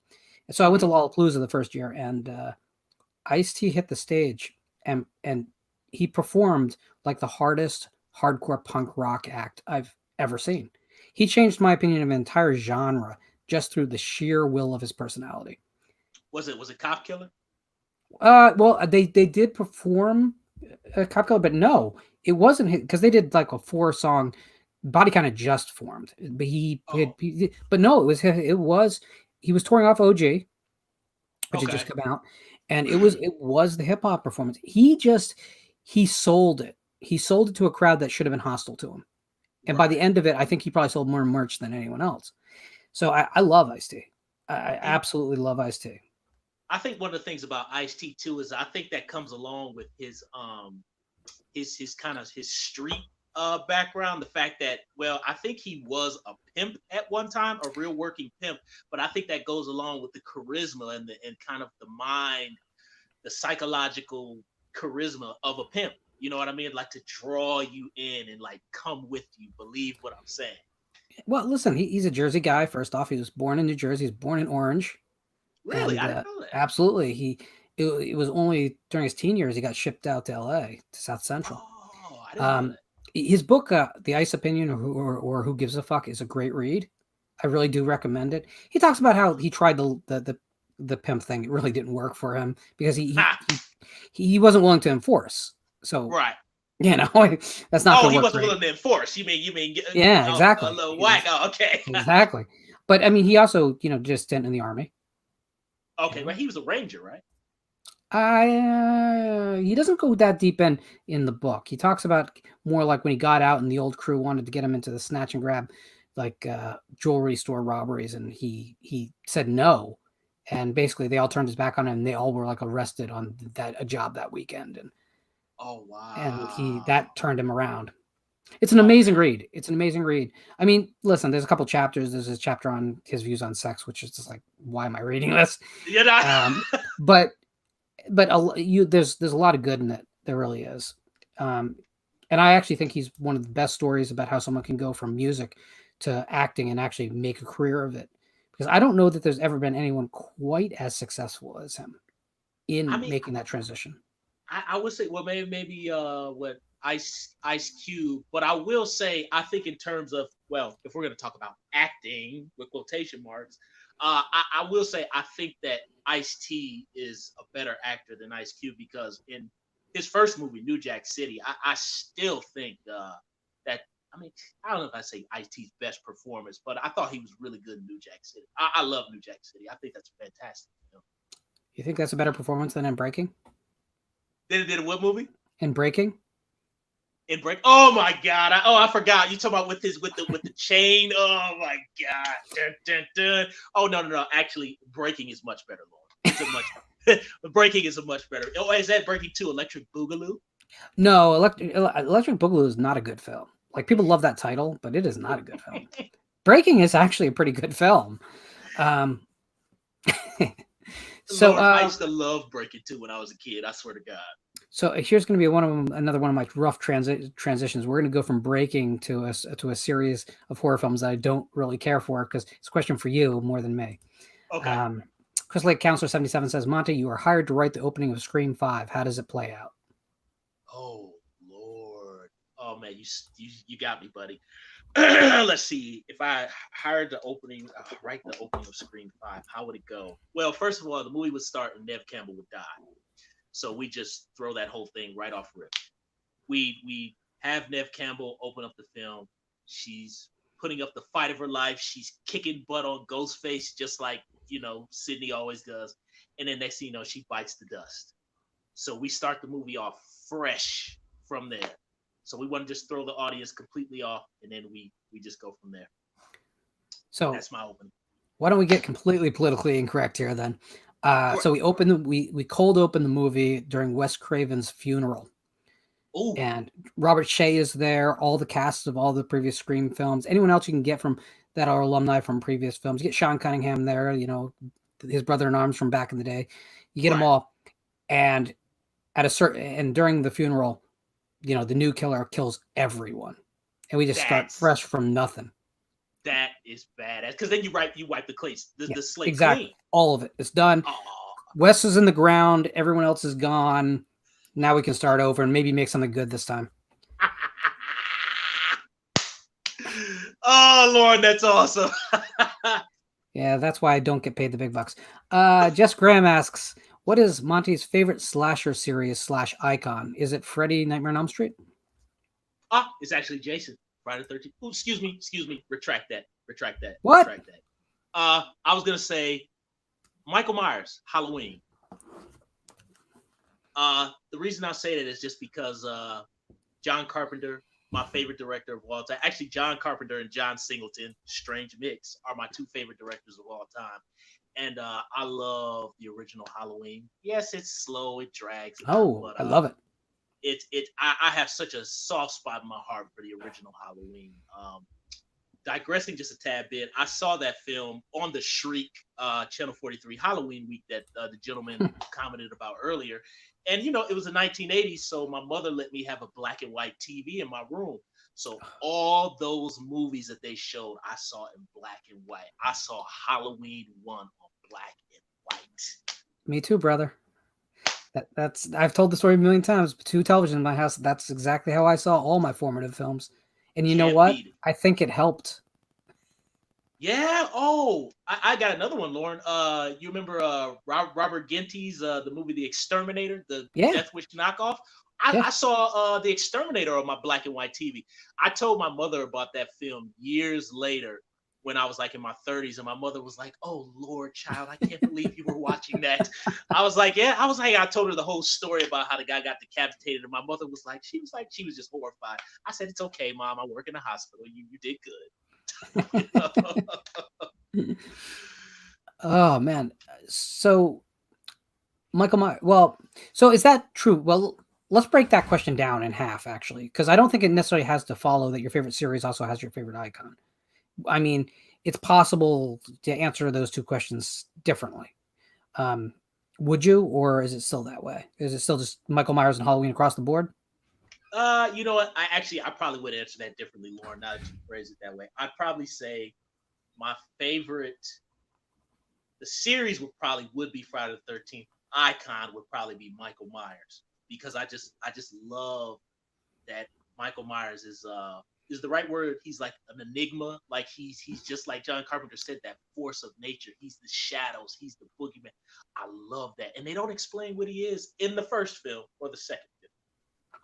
So I went to Lollapalooza the first year, and Ice-T hit the stage, and he performed like the hardest hardcore punk rock act I've ever seen. He changed my opinion of an entire genre just through the sheer will of his personality. Was it Cop Killer? Well, they did perform Cop Killer, but no, it wasn't, because they did like a 4-song. Body kind of just formed, but he was touring off OG, which had just come out, and it was the hip hop performance. He sold it. He sold it to a crowd that should have been hostile to him, and by the end of it, I think he probably sold more merch than anyone else. So I love Ice-T. I absolutely love Ice-T. I think one of the things about Ice-T too is I think that comes along with his kind of his street background, the fact that, well, I think he was a pimp at one time, a real working pimp, but I think that goes along with the charisma and kind of the mind, the psychological charisma of a pimp. You know what I mean? Like to draw you in and like come with you, believe what I'm saying. Well, listen, he's a Jersey guy. First off, he was born in New Jersey. He was born in Orange. Really? I didn't know that. Absolutely. It was only during his teen years he got shipped out to LA, to South Central. Oh, I didn't know that. His book, The Ice Opinion, or Who Gives a Fuck, is a great read. I really do recommend it. He talks about how he tried the pimp thing. It really didn't work for him because he wasn't willing to enforce. So right, you know, that's not. Oh, he wasn't willing to enforce. You mean? Yeah, exactly. A little whack. Oh, okay. Exactly. But I mean, he also, you know, just stint in the Army. Okay, but he was a Ranger, right? He doesn't go that deep in the book. He talks about more like when he got out and the old crew wanted to get him into the snatch and grab, like jewelry store robberies, and he said no, and basically they all turned his back on him, and they all were like arrested on a job that weekend, and oh wow, and that turned him around. It's an amazing read. It's an amazing read. I mean, listen, there's a couple chapters. There's a chapter on his views on sex, which is just like, why am I reading this? Yeah. But there's a lot of good in it. There really is. And I actually think he's one of the best stories about how someone can go from music to acting and actually make a career of it. Because I don't know that there's ever been anyone quite as successful as him in making that transition. I would say, well, maybe what Ice Cube, but I will say, I think in terms of, well, if we're going to talk about acting with quotation marks, I will say I think that Ice-T is a better actor than Ice Cube because in his first movie, New Jack City, I still think that I mean I don't know if I say Ice-T's best performance, but I thought he was really good in New Jack City. I love New Jack City. I think that's fantastic. You think that's a better performance than in Breaking? Did what movie? In Breaking? In Break. Oh my God! I forgot. You talking about with the chain? Oh my God! Dun, dun, dun. Oh no! Actually, Breaking is much better, Lord. It's a much. Breaking is a much better. Oh, is that Breaking 2? Electric Boogaloo? No, Electric Boogaloo is not a good film. Like people love that title, but it is not a good film. Breaking is actually a pretty good film. So Lord, I used to love Breaking 2 when I was a kid. I swear to God. So here's going to be another one of my rough transitions. We're going to go from Breaking to a series of horror films that I don't really care for because it's a question for you more than me. Okay. Chris Lake Counselor 77 says, Monty, you are hired to write the opening of Scream 5. How does it play out? Oh Lord. Oh man, you got me, buddy. Let's see. If I hired the opening, write the opening of Scream 5, how would it go? Well, first of all, the movie would start and Nev Campbell would die. So we just throw that whole thing right off rip. We have Nev Campbell open up the film. She's putting up the fight of her life. She's kicking butt on Ghostface, just like, Sydney always does. And then next thing you know, she bites the dust. So we start the movie off fresh from there. So we want to just throw the audience completely off, and then we just go from there. So that's my opening. Why don't we get completely politically incorrect here then? So we cold open the movie during Wes Craven's funeral. Ooh. And Robert Shea is there, all the cast of all the previous Scream films, anyone else you can get from that are alumni from previous films. You get Sean Cunningham there, his brother in arms from back in the day. You get them all. And during the funeral, the new killer kills everyone. And we just start fresh from nothing. That is badass. Because then you wipe the slate exactly. clean. All of it is done. Wes is in the ground. Everyone else is gone. Now we can start over and maybe make something good this time. Oh, Lord, that's awesome. Yeah, that's why I don't get paid the big bucks. Jess Graham asks, what is Monty's favorite slasher series / icon? Is it Freddy Nightmare on Elm Street? It's actually Jason. Friday the 13th. Oh, excuse me. Retract that. What? Retract that. I was going to say Michael Myers, Halloween. The reason I say that is just because John Carpenter, my favorite director of all time. Actually, John Carpenter and John Singleton, strange mix, are my two favorite directors of all time. And I love the original Halloween. Yes, it's slow, it drags. But, I love it. I have such a soft spot in my heart for the original Halloween. Digressing just a tad bit, I saw that film on the Shriek Channel 43 Halloween week that the gentleman commented about earlier. And, it was the 1980s, so my mother let me have a black and white TV in my room. So all those movies that they showed, I saw in black and white. I saw Halloween 1 on black and white. Me too, brother. That's I've told the story a million times. 2 televisions in my house. That's exactly how I saw all my formative films. And you know what? I think it helped. Yeah. Oh, I got another one, Lauren. You remember Robert Ginty's the movie The Exterminator, the Death Wish knockoff? I saw The Exterminator on my black and white TV. I told my mother about that film years later when I was like in my 30s, and my mother was like, "Oh Lord, child, I can't believe you were watching that." I was like, "Yeah." I told her the whole story about how the guy got decapitated, and my mother was like, she was just horrified. I said, "It's okay, Mom. I work in a hospital. You did good." Oh man. So Michael Myers. Well, so is that true? Well, let's break that question down in half, actually, because I don't think it necessarily has to follow that your favorite series also has your favorite icon. I mean, it's possible to answer those two questions differently. Would you, or is it still that way? Is it still just Michael Myers and Halloween across the board? You know what? I probably would answer that differently, Lauren, now that you phrase it that way. I'd probably say my favorite, the series would be Friday the 13th. Icon would probably be Michael Myers, because I just love that Michael Myers is is the right word. He's like an enigma. Like he's just like John Carpenter said, that force of nature. He's the shadows. He's the boogeyman. I love that. And they don't explain what he is in the first film or the second film.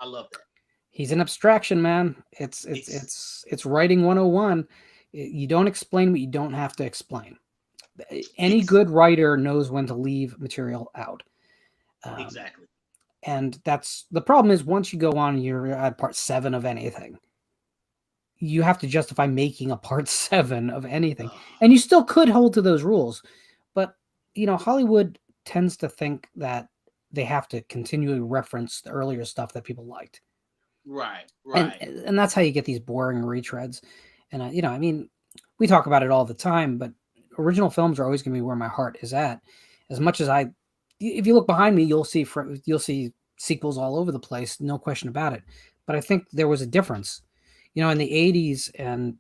I love that. He's an abstraction, man. It's writing 101. You don't explain what you don't have to explain. Any good writer knows when to leave material out. Exactly. And that's the problem is once you go on and you're at part 7 of anything, you have to justify making a part 7 of anything. And you still could hold to those rules. But, Hollywood tends to think that they have to continually reference the earlier stuff that people liked. Right. And that's how you get these boring retreads. And, we talk about it all the time, but original films are always going to be where my heart is at. As much as if you look behind me, you'll see sequels all over the place, no question about it. But I think there was a difference, in the 80s and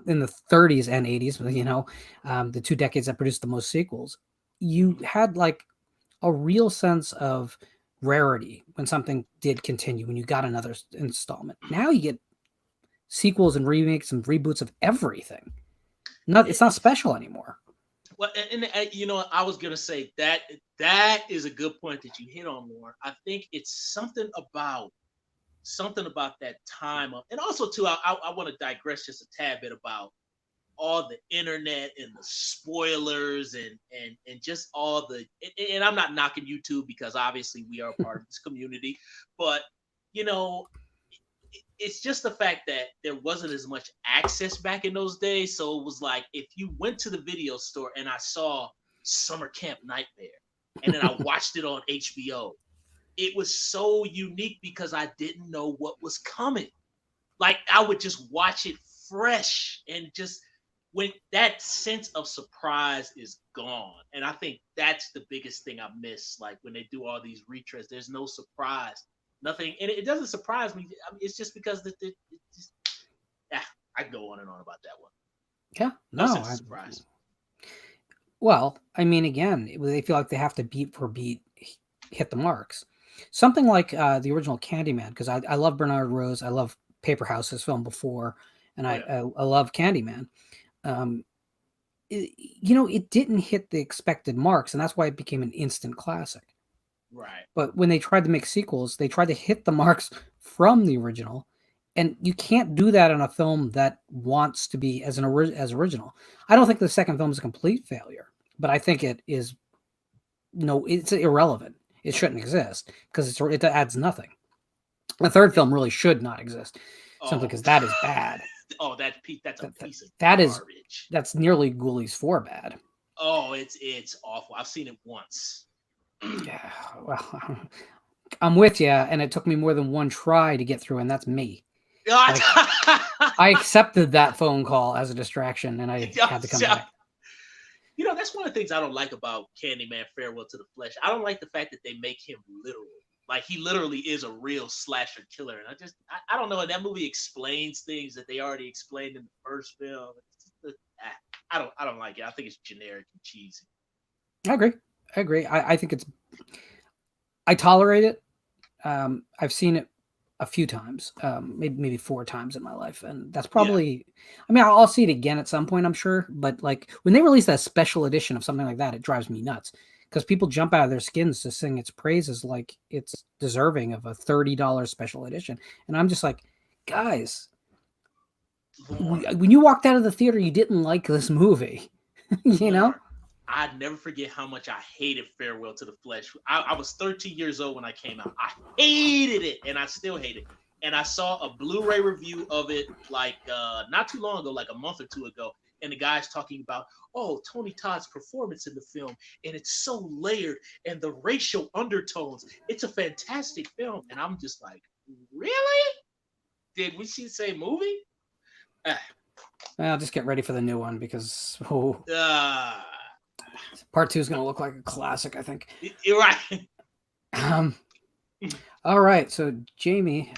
in the 30s and 80s, the 2 decades that produced the most sequels, you had like a real sense of rarity when something did continue, when you got another installment. Now you get sequels and remakes and reboots of everything. It's not special anymore. Well, and I was gonna say that is a good point that you hit on, Lauren. I think it's something about that time of, and also too, I want to digress just a tad bit about all the internet and the spoilers and just all the, and I'm not knocking YouTube because obviously we are a part of this community, but it's just the fact that there wasn't as much access back in those days. So it was like, if you went to the video store and I saw Summer Camp Nightmare and then I watched it on HBO, it was so unique because I didn't know what was coming. Like I would just watch it fresh, and just when that sense of surprise is gone. And I think that's the biggest thing I miss. Like when they do all these retreads, there's no surprise. Nothing, and it doesn't surprise me. I mean, it's just because I can go on and on about that one. Yeah, no surprise. Well, I mean, again, they feel like they have to beat for beat hit the marks. Something like the original Candyman, because I love Bernard Rose, I love Paper House, his film before, and I love Candyman. It didn't hit the expected marks, and that's why it became an instant classic. Right. But when they tried to make sequels, they tried to hit the marks from the original, and you can't do that in a film that wants to be as original. I don't think the second film is a complete failure, but I think it is. No, it's irrelevant. It shouldn't exist because it adds nothing. The third film really should not exist, simply because that is bad. Oh, that's a piece of garbage. That's nearly Ghoulies 4 bad. Oh, it's awful. I've seen it once. Yeah, well, I'm with you, and it took me more than one try to get through, and that's me. Like, I accepted that phone call as a distraction, and I had to come back. That's one of the things I don't like about Candyman Farewell to the Flesh. I don't like the fact that they make him literal. Like, he literally is a real slasher killer, and I don't know, and that movie explains things that they already explained in the first film. I don't like it. I think it's generic and cheesy. I agree. I think I tolerate it. I've seen it a few times, maybe 4 times in my life. And that's probably, I mean, I'll see it again at some point, I'm sure. But like when they release that special edition of something like that, it drives me nuts because people jump out of their skins to sing its praises like it's deserving of a $30 special edition. And I'm just like, guys, when you walked out of the theater, you didn't like this movie, I'd never forget how much I hated Farewell to the Flesh. I was 13 years old when I came out. I hated it, and I still hate it. And I saw a Blu-ray review of it like not too long ago, like a month or 2 ago. And the guy's talking about, Tony Todd's performance in the film, and it's so layered, and the racial undertones. It's a fantastic film. And I'm just like, really? Did we see the same movie? Well, just get ready for the new one because Part 2 is going to look like a classic, I think. You're right. All right. So Jamie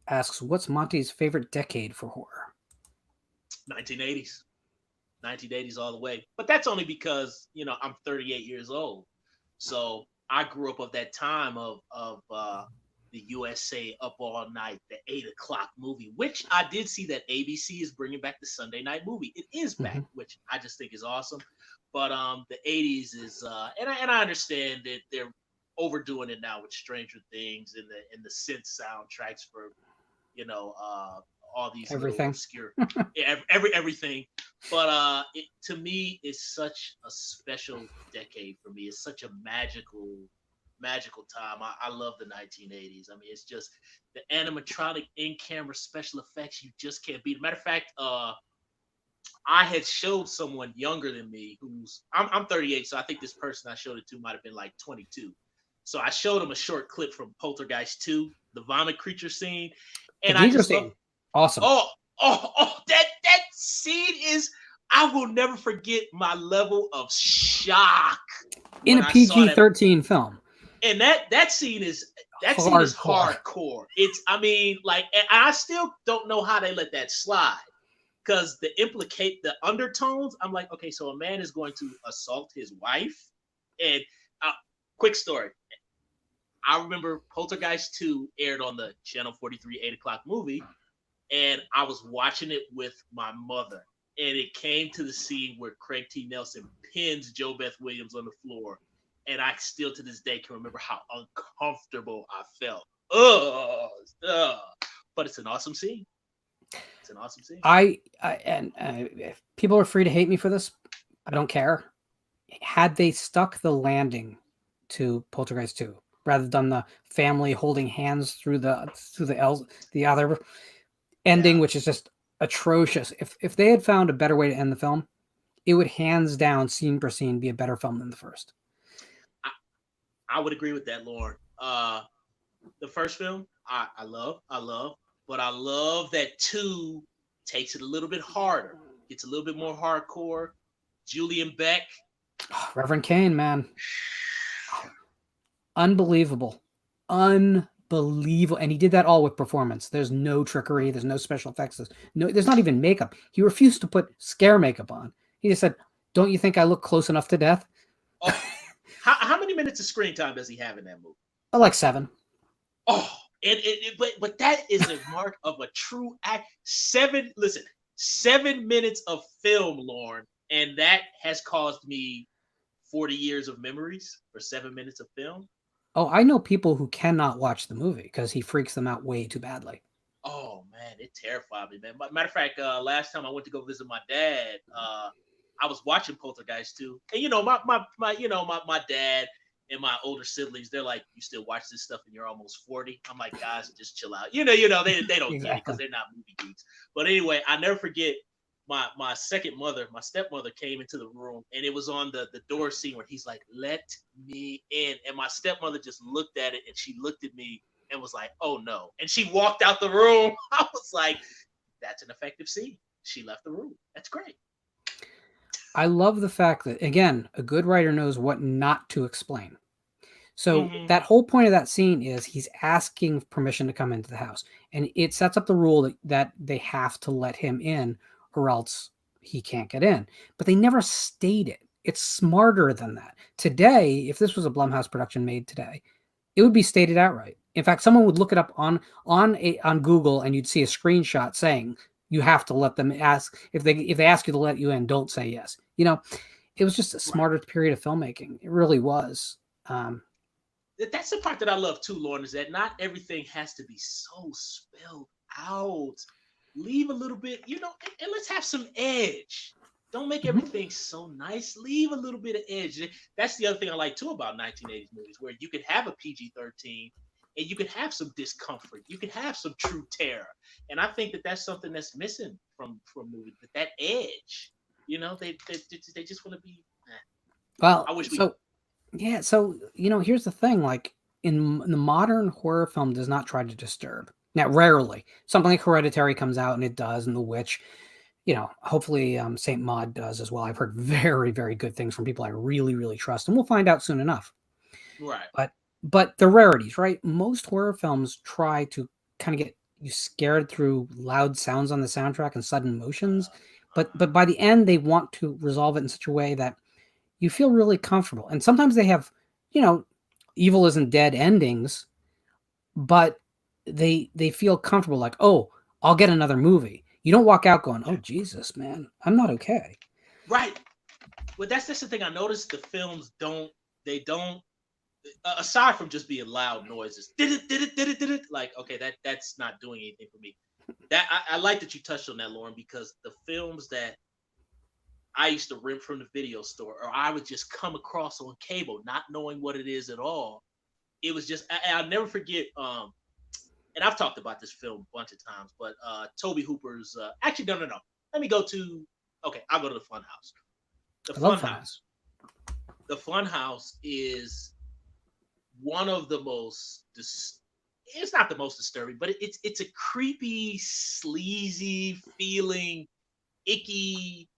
asks, what's Monty's favorite decade for horror? 1980s. 1980s all the way. But that's only because, I'm 38 years old. So I grew up of that time of the USA Up All Night, the 8 o'clock movie, which I did see that ABC is bringing back the Sunday night movie. It is back, which I just think is awesome. But the 80s is, and I understand that they're overdoing it now with Stranger Things and the synth soundtracks for, all these everything obscure, everything. But to me, it's such a special decade for me. It's such a magical time. I love the 1980s. I mean, it's just the animatronic in-camera special effects. You just can't beat. Matter of fact, I had showed someone younger than me I'm 38, so I think this person I showed it to might have been like 22. So I showed him a short clip from Poltergeist 2, the vomit creature scene, and I just love, awesome. That scene is. I will never forget my level of shock in a PG-13 film. And that scene is hardcore. It's, I mean, like, and I still don't know how they let that slide, because the undertones. I'm like, okay, so a man is going to assault his wife, and quick story. I remember Poltergeist 2 aired on the Channel 43 8 o'clock movie, and I was watching it with my mother, and it came to the scene where Craig T. Nelson pins Jo Beth Williams on the floor, and I still to this day can remember how uncomfortable I felt. But it's an awesome scene. It's an awesome scene. If people are free to hate me for this, I don't care. Had they stuck the landing to Poltergeist 2 rather than the family holding hands through the other ending, which is just atrocious. If they had found a better way to end the film, it would hands down, scene per scene, be a better film than the first. I would agree with that, Lauren. The first film, I love, but I love that 2 takes it a little bit harder. It's a little bit more hardcore. Julian Beck. Reverend Kane, man. Unbelievable. And he did that all with performance. There's no trickery. There's no special effects. There's not even makeup. He refused to put scare makeup on. He just said, "Don't you think I look close enough to death?" Oh, how many minutes of screen time does he have in that movie? Like 7. Oh, but that is a mark of a true act. 7 minutes of film, Lauren, and that has caused me 40 years of memories for 7 minutes of film. Oh, I know people who cannot watch the movie because he freaks them out way too badly. Oh man, it terrified me, man. Matter of fact, last time I went to go visit my dad, I was watching Poltergeist 2, and my dad and my older siblings, they're like, "You still watch this stuff and you're almost 40?" I'm like, "Guys, just chill out." They don't Exactly. get it because they're not movie geeks. But anyway, I never forget my stepmother came into the room, and it was on the door scene where he's like, "Let me in," and my stepmother just looked at it, and she looked at me and was like, "Oh no," and she walked out the room. I was like, "That's an effective scene." She left the room. That's great. I love the fact that, again, a good writer knows what not to explain. So that whole point of that scene is he's asking permission to come into the house, and it sets up the rule that they have to let him in or else he can't get in. But they never state it. It's smarter than that. Today, if this was a Blumhouse production made today, it would be stated outright. In fact, someone would look it up on Google, and you'd see a screenshot saying you have to let them ask. If they ask you to let you in, don't say yes. It was just a smarter period of filmmaking. It really was. That's the part that I love too, Lauren, is that not everything has to be so spelled out. Leave a little bit, and let's have some edge. Don't make everything so nice. Leave a little bit of edge. That's the other thing I like too about 1980s movies, where you could have a PG-13 and you could have some discomfort. You could have some true terror. And I think that that's something that's missing from movies, that edge. They just want to be. Well, I wish here's the thing. Like in the modern horror film, does not try to disturb. Now, rarely something like Hereditary comes out, and it does, and The Witch. Hopefully Saint Maud does as well. I've heard very, very good things from people I really, really trust, and we'll find out soon enough. Right. But the rarities, right? Most horror films try to kind of get you scared through loud sounds on the soundtrack and sudden motions, but by the end they want to resolve it in such a way that you feel really comfortable. And sometimes they have, evil isn't dead endings, but they feel comfortable. Like, oh, I'll get another movie. You don't walk out going, oh Jesus, man, I'm not okay. Right. Well, that's the thing I noticed. The films don't. They don't. Aside from just being loud noises, did it. Like, okay, that's not doing anything for me. That I like that you touched on that, Lauren, because the films that I used to rent from the video store, or I would just come across on cable, not knowing what it is at all. It was just I'll never forget. And I've talked about this film a bunch of times, but Toby Hooper's. Actually, no. Let me go to. Okay, I'll go to the Funhouse. The Funhouse. The Funhouse is one of the most. It's not the most disturbing, but it's a creepy, sleazy feeling, icky,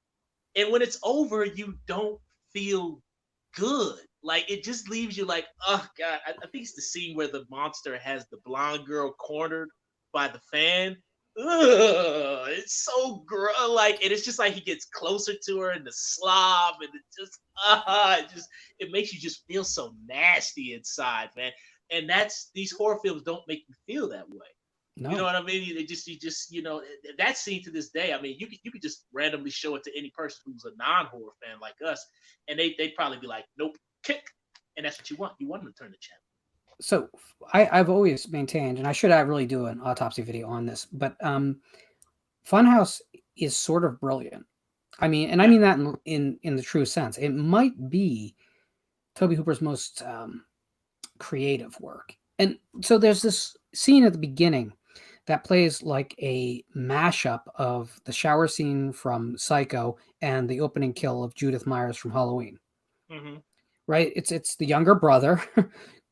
and when it's over, you don't feel good. Like it just leaves you like, oh god. I think it's the scene where the monster has the blonde girl cornered by the fan. Ugh, it's so like, and it's just like he gets closer to her and the slob, and it makes you just feel so nasty inside, man. And that's these horror films don't make you feel that way. No. You know what I mean? You just that scene to this day. I mean, you could just randomly show it to any person who's a non-horror fan like us, and they'd probably be like, nope, kick, and that's what you want. You want them to turn the channel. So I've always maintained, and I should really do an autopsy video on this, but Funhouse is sort of brilliant. I mean, and I mean that in the true sense. It might be Toby Hooper's most creative work. And so there's this scene at the beginning that plays like a mashup of the shower scene from Psycho and the opening kill of Judith Myers from Halloween. Mm-hmm. Right? It's the younger brother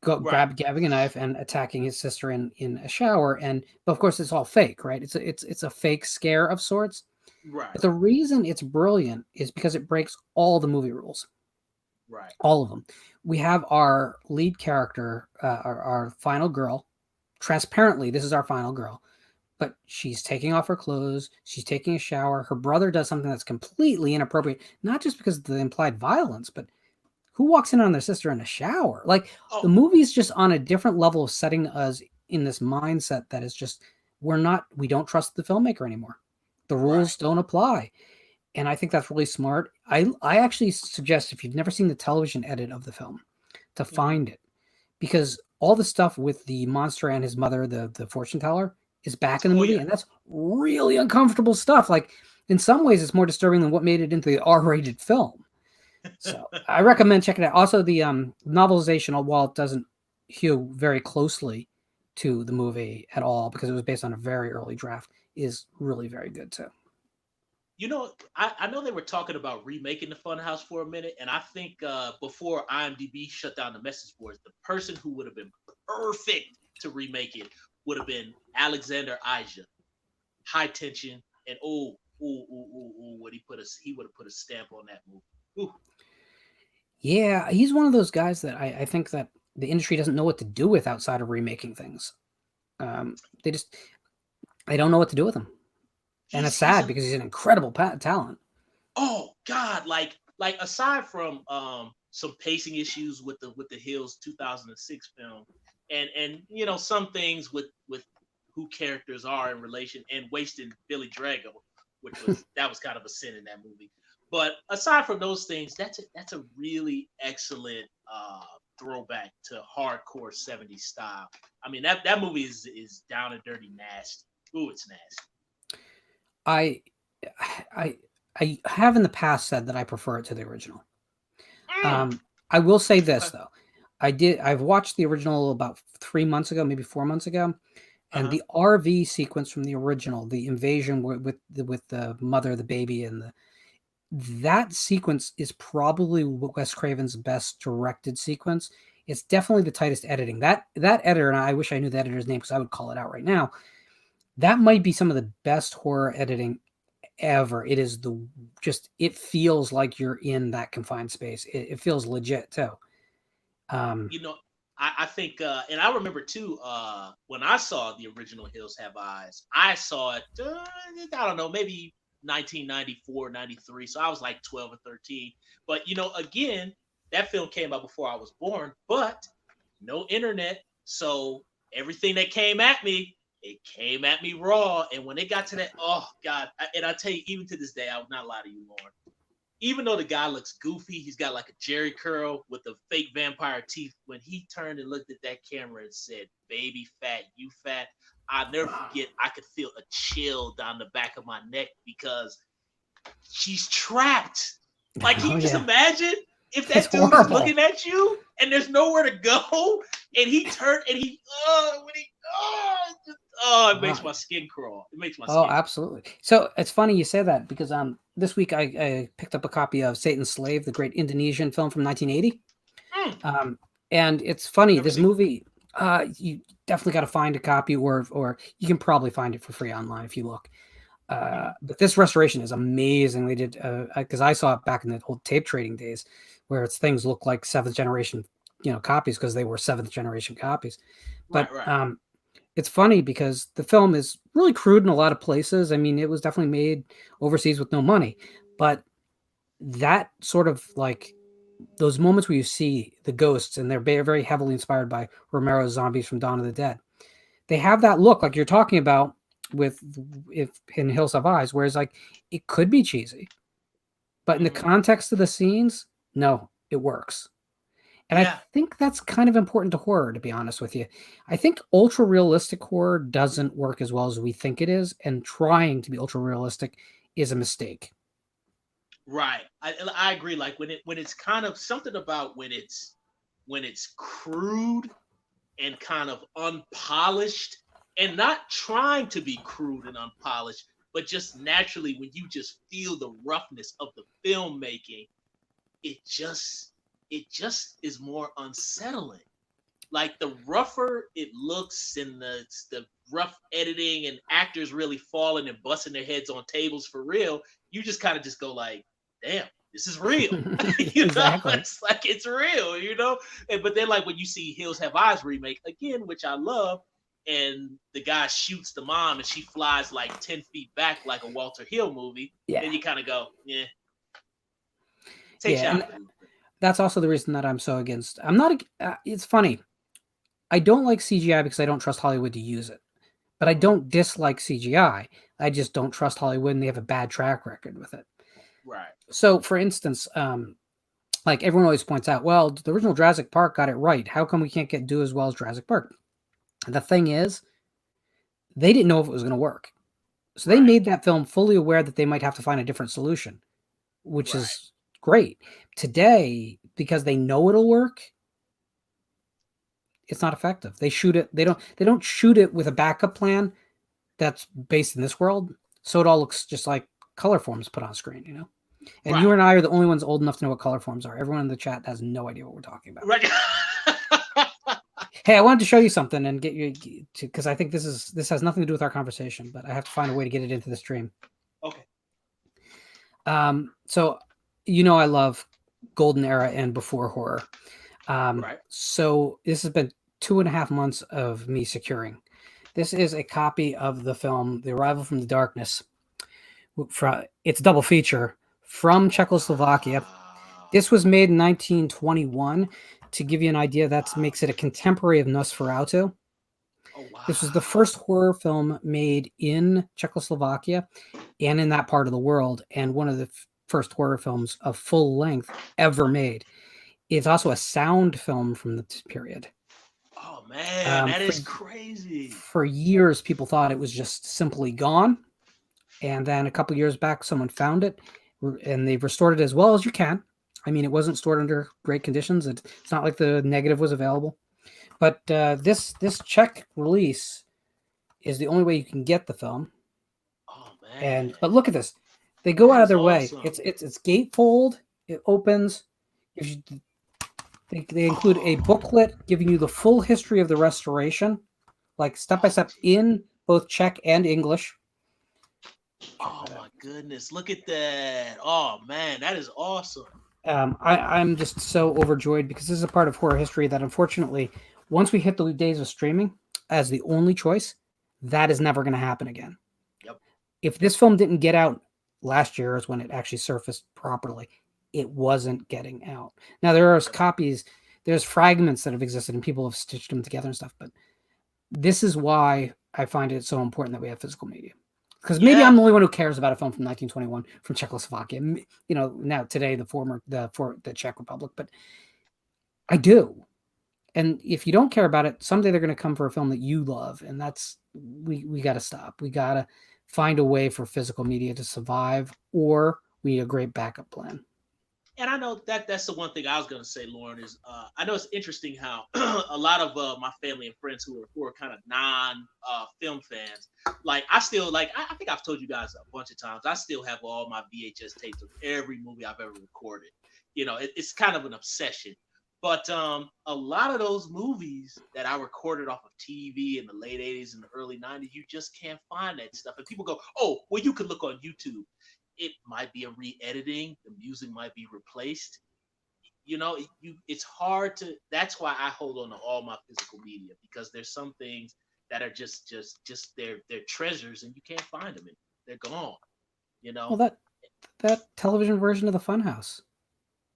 grabbing a knife and attacking his sister in a shower, but of course it's all fake, right? It's a fake scare of sorts. Right. But the reason it's brilliant is because it breaks all the movie rules. Right. All of them. We have our lead character, our final girl. Transparently, this is our final girl. But she's taking off her clothes. She's taking a shower. Her brother does something that's completely inappropriate, not just because of the implied violence, but who walks in on their sister in a shower? Like, the movie's just on a different level of setting us in this mindset that is just, we don't trust the filmmaker anymore. The rules don't apply. And I think that's really smart. I actually suggest, if you've never seen the television edit of the film, to find it, because all the stuff with the monster and his mother, the fortune teller, is back in the movie, and that's really uncomfortable stuff. Like, in some ways, it's more disturbing than what made it into the R-rated film. So I recommend checking it out. Also, the novelization, while it doesn't hew very closely to the movie at all, because it was based on a very early draft, is really very good too. You know, I know they were talking about remaking the Funhouse for a minute, and I think before IMDb shut down the message boards, the person who would have been perfect to remake it would have been Alexander Aja. High tension, and what he would have put a stamp on that movie. Ooh. Yeah, he's one of those guys that I think that the industry doesn't know what to do with outside of remaking things. They don't know what to do with him. And it's sad because he's an incredible talent. Oh God! Like aside from some pacing issues with the Hills 2006 film, and some things with who characters are in relation, and wasting Billy Drago, that was kind of a sin in that movie. But aside from those things, that's a really excellent throwback to hardcore 70s style. I mean, that movie is down and dirty nasty. Ooh, it's nasty. I have in the past said that I prefer it to the original. I will say this though. I've watched the original about 3 months ago, maybe 4 months ago. And the RV sequence from the original, the invasion with the mother, the baby, and that sequence is probably Wes Craven's best directed sequence. It's definitely the tightest editing. That editor, and I wish I knew the editor's name because I would call it out right now. That might be some of the best horror editing ever. It is it feels like you're in that confined space. It feels legit too. I think, and I remember too, when I saw the original Hills Have Eyes, I saw it, I don't know, maybe 1994, 93. So I was like 12 or 13. But, again, that film came out before I was born, but no internet. So everything that came at me, it came at me raw. And when it got to that, oh God, and I tell you, even to this day, I would not lie to you, Lauren. Even though the guy looks goofy, he's got like a Jerry curl with the fake vampire teeth. When he turned and looked at that camera and said, "Baby fat, you fat," I'll never forget. I could feel a chill down the back of my neck because she's trapped. Like, can you just imagine if that dude is looking at you and there's nowhere to go, and he turned and it makes my skin crawl. It makes my skin. Oh, absolutely. So it's funny you say that because this week I picked up a copy of Satan's Slave, the great Indonesian film from 1980. And it's funny, this movie, you definitely got to find a copy, or you can probably find it for free online if you look. But this restoration is amazing. They did because I saw it back in the old tape trading days, where things look like 7th generation, copies because they were 7th generation copies. But right. It's funny because the film is really crude in a lot of places. I mean, it was definitely made overseas with no money, but that sort of like those moments where you see the ghosts, and they're very heavily inspired by Romero's Zombies from Dawn of the Dead. They have that look like you're talking about in Hills Have Eyes, whereas like it could be cheesy, but in the context of the scenes, no, it works. And I think that's kind of important to horror, to be honest with you. I think ultra realistic horror doesn't work as well as we think it is, and trying to be ultra realistic is a mistake. Right, I agree. Like when it's kind of something about when it's crude and kind of unpolished, and not trying to be crude and unpolished, but just naturally when you just feel the roughness of the filmmaking, it just is more unsettling. Like the rougher it looks, and the rough editing and actors really falling and busting their heads on tables for real, you just kind of just go like, damn, this is real. Exactly. It's like it's real, but then like when you see Hills Have Eyes remake again, which I love, and the guy shoots the mom and she flies like 10 feet back like a Walter Hill movie, then you kind of go, take shot. That's also the reason that I'm so against. I'm not. It's funny. I don't like CGI because I don't trust Hollywood to use it, but I don't dislike CGI. I just don't trust Hollywood, and they have a bad track record with it. Right. So, for instance, like everyone always points out, well, the original Jurassic Park got it right. How come we can't do as well as Jurassic Park? And the thing is, they didn't know if it was going to work, so they made that film fully aware that they might have to find a different solution, which is great. Today, because they know it'll work, it's not effective. They shoot it. They don't shoot it with a backup plan that's based in this world, so it all looks just like color forms put on screen, And you and I are the only ones old enough to know what color forms are. Everyone in the chat has no idea what we're talking about. Right. Hey, I wanted to show you something and get you to, because I think this has nothing to do with our conversation, but I have to find a way to get it into the stream. Okay. So, I love golden era and before horror. So this has been 2.5 months of me securing. This is a copy of the film The Arrival from the Darkness. It's a double feature from Czechoslovakia. This was made in 1921. To give you an idea, that makes it a contemporary of Nosferatu. Oh, wow. This was the first horror film made in Czechoslovakia and in that part of the world, and one of the first horror films of full length ever made. It's also a sound film from the period. Oh man, that is crazy. For years, people thought it was just simply gone, and then a couple years back, someone found it, and they've restored it as well as you can. I mean, it wasn't stored under great conditions. It's not like the negative was available, but this Czech release is the only way you can get the film. Oh man! But look at this. They go out of their way. It's gatefold. It opens. They include a booklet giving you the full history of the restoration, like step by step in both Czech and English. Oh my goodness! Look at that! Oh man, that is awesome. I'm just so overjoyed because this is a part of horror history that, unfortunately, once we hit the days of streaming as the only choice, that is never going to happen again. Yep. If this film didn't get out last year, is when it actually surfaced properly, it wasn't getting out. Now there are copies, there's fragments that have existed and people have stitched them together and stuff, but this is why I find it so important that we have physical media. Because maybe I'm the only one who cares about a film from 1921 from Czechoslovakia. Now today the Czech Republic, but I do. And if you don't care about it, someday they're going to come for a film that you love, and that's we got to stop. We got to find a way for physical media to survive, or we need a great backup plan. And I know that's the one thing I was going to say, Lauren, is I know it's interesting how a lot of my family and friends who are kind of non-film fans, like I still, like, I think I've told you guys a bunch of times, I still have all my VHS tapes of every movie I've ever recorded. It's kind of an obsession. But a lot of those movies that I recorded off of TV in the late 80s and the early 90s, you just can't find that stuff. And people go, oh, well, you could look on YouTube. It might be a re-editing. The music might be replaced. It's hard to. That's why I hold on to all my physical media, because there's some things that are just they're treasures, and you can't find them. They're gone. Well, that television version of the Funhouse.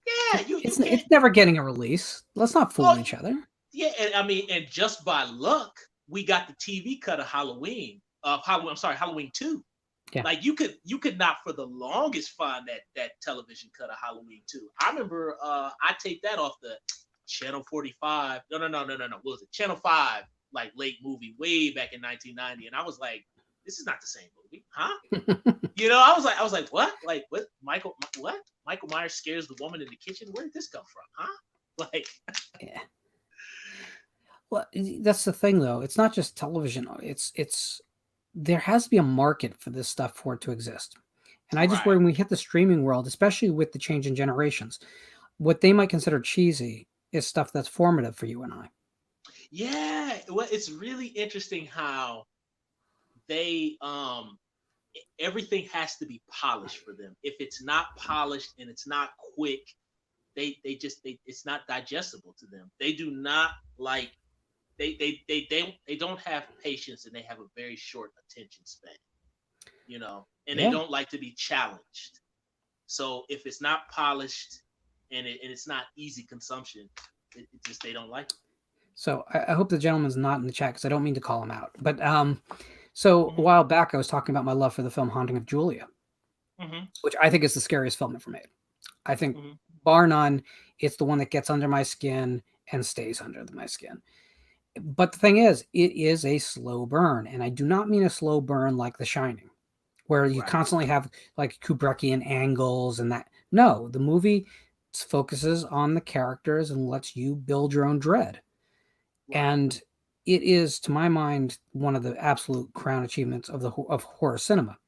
Yeah, it's never getting a release. Let's not fool each other. Yeah, and just by luck, we got the TV cut of Halloween. Halloween 2. Yeah. Like you could not for the longest find that television cut of Halloween 2. I remember I taped that off the Channel 45. No. What was it? Channel 5, like late movie way back in 1990, and I was like, this is not the same movie, huh? I was like, what? Like what? Michael Myers scares the woman in the kitchen. Where did this come from, huh? Like, yeah. Well, that's the thing, though. It's not just television. It's there has to be a market for this stuff for it to exist. And I just worry when we hit the streaming world, especially with the change in generations, what they might consider cheesy is stuff that's formative for you and I. Yeah, well, it's really interesting how they everything has to be polished for them. If it's not polished and it's not quick, it's not digestible to them. They do not like they don't have patience, and they have a very short attention span, and they don't like to be challenged. So if it's not polished and it's not easy consumption, it just they don't like it. So I hope the gentleman's not in the chat, because I don't mean to call him out. But so a while back, I was talking about my love for the film Haunting of Julia, which I think is the scariest film ever made. I think, bar none, it's the one that gets under my skin and stays under my skin. But the thing is, it is a slow burn. And I do not mean a slow burn like The Shining, where you constantly have like Kubrickian angles and that. No, the movie focuses on the characters and lets you build your own dread. And it is, to my mind, one of the absolute crown achievements of horror cinema.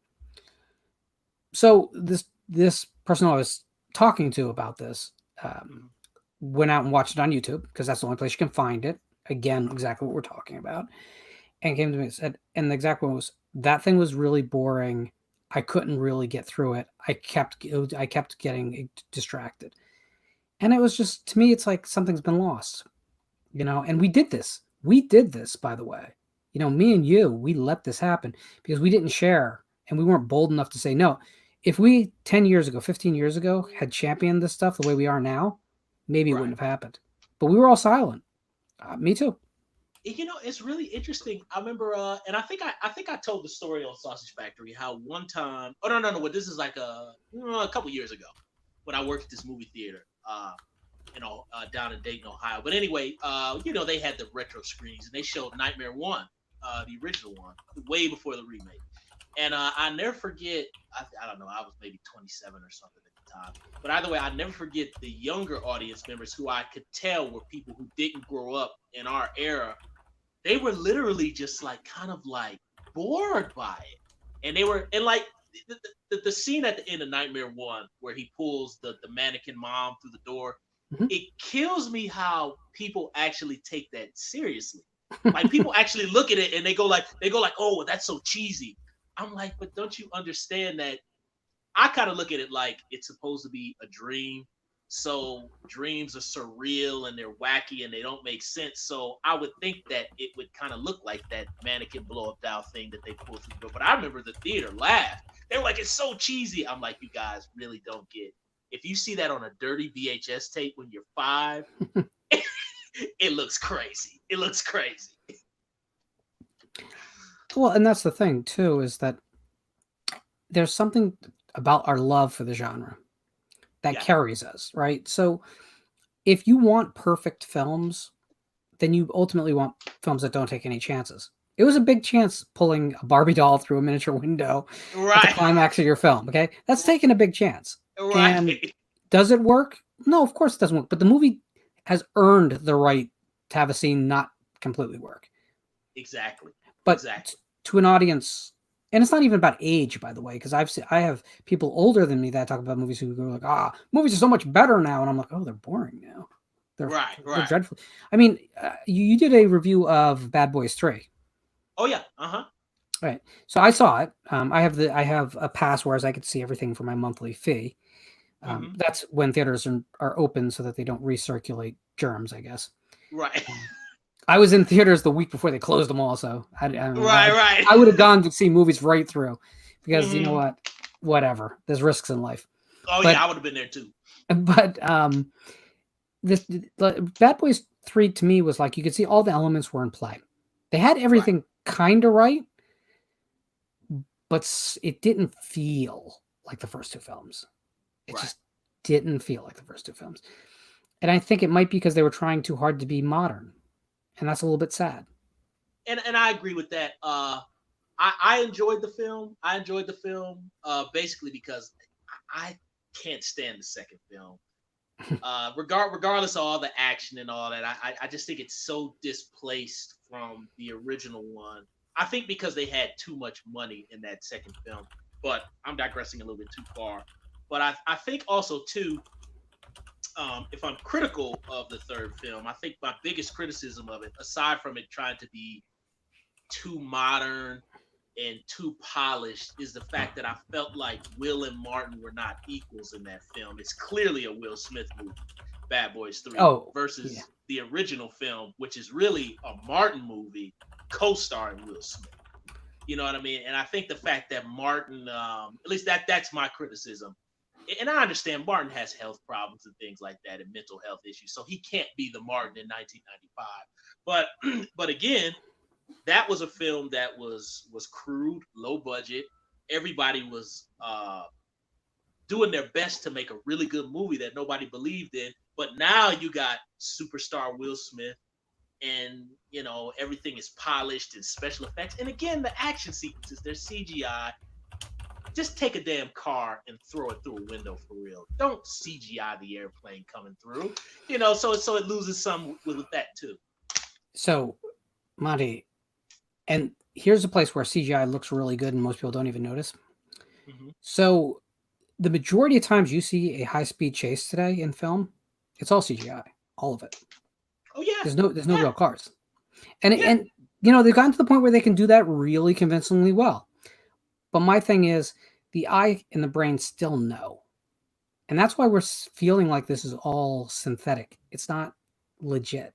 So this person I was talking to about this went out and watched it on YouTube, because that's the only place you can find it. Again, exactly what we're talking about. And came to me and said, and the exact one was, that thing was really boring. I couldn't really get through it. I kept getting distracted. And it was just, to me, it's like something's been lost. And we did this, by the way, me and you, we let this happen because we didn't share, and we weren't bold enough to say no. If we 10 years ago, 15 years ago had championed this stuff the way we are now, maybe it wouldn't have happened, but we were all silent. Me too. It's really interesting. I remember, and I think I told the story on Sausage Factory, how one time, well, this is like a couple years ago when I worked at this movie theater, down in Dayton, Ohio. But anyway, they had the retro screens, and they showed Nightmare 1, the original one, way before the remake. And I never forget, I don't know, I was maybe 27 or something at the time. But either way, I never forget the younger audience members who I could tell were people who didn't grow up in our era. They were literally just like kind of like bored by it. And they were, and like the scene at the end of Nightmare 1 where he pulls the mannequin mom through the door, it kills me how people actually take that seriously. Like people actually look at it and they go like, oh, well, that's so cheesy. I'm like, but don't you understand that? I kind of look at it like it's supposed to be a dream. So dreams are surreal and they're wacky and they don't make sense. So I would think that it would kind of look like that mannequin blow up doll thing that they pulled through the door. But I remember the theater laughed. They were like, it's so cheesy. I'm like, you guys really don't get. If you see that on a dirty VHS tape when you're 5, it looks crazy. It looks crazy. Well, and that's the thing too, is that there's something about our love for the genre that Yeah. carries us, right? So if you want perfect films, then you ultimately want films that don't take any chances. It was a big chance pulling a Barbie doll through a miniature window at the Right. climax of your film. Okay, that's taking a big chance. And Right. does it work? No, of course it doesn't work. But the movie has earned the right to have a scene not completely work. Exactly. But Exactly. to an audience, and it's not even about age, by the way, because I have people older than me that talk about movies who go like, movies are so much better now, and I'm like, oh, they're boring now. They're Right. dreadful. I mean, you did a review of Bad Boys 3. Oh yeah. Uh-huh. Right. So I saw it. I have a pass, whereas I could see everything for my monthly fee. Mhm. That's when theaters are open so that they don't recirculate germs, I guess. Right. I was in theaters the week before they closed them all, so Right. I would have gone to see movies right through because you know Mhm. what? Whatever. There's risks in life. Oh But- yeah, I would have been there too. But this Bad Boys 3 to me was like you could see all the elements were in play. They had everything kind of right, but it didn't feel like the first two films. It Right. just didn't feel like the first two films. And I think it might be because they were trying too hard to be modern. And that's a little bit sad. And I agree with that. I enjoyed the film. Basically because I can't stand the second film. Regardless of all the action and all that, I just think it's so displaced from the original one. I think because they had too much money in that second film, but I'm digressing a little bit too far. But I think also too, if I'm critical of the third film, I think my biggest criticism of it, aside from it trying to be too modern and too polished, is the fact that I felt like Will and Martin were not equals in that film. It's clearly a Will Smith movie, Bad Boys 3, versus the original film, which is really a Martin movie co-starring Will Smith. You know what I mean? And I think the fact that Martin, at least that's my criticism. And I understand Martin has health problems and things like that and mental health issues, so he can't be the Martin in 1995. But again, that was a film that was crude, low budget. Everybody was doing their best to make a really good movie that nobody believed in. But now you got superstar Will Smith, and you know everything is polished and special effects. And again, the action sequences, they're CGI. Just take a damn car and throw it through a window for real. Don't CGI the airplane coming through. You know, so it loses some with that too. So, Monty, and here's a place where CGI looks really good and most people don't even notice. Mm-hmm. So, the majority of times you see a high-speed chase today in film, it's all CGI, all of it. Oh yeah. There's no real cars. And you know, they've gotten to the point where they can do that really convincingly well. But my thing is, the eye and the brain still know. And that's why we're feeling like this is all synthetic. It's not legit.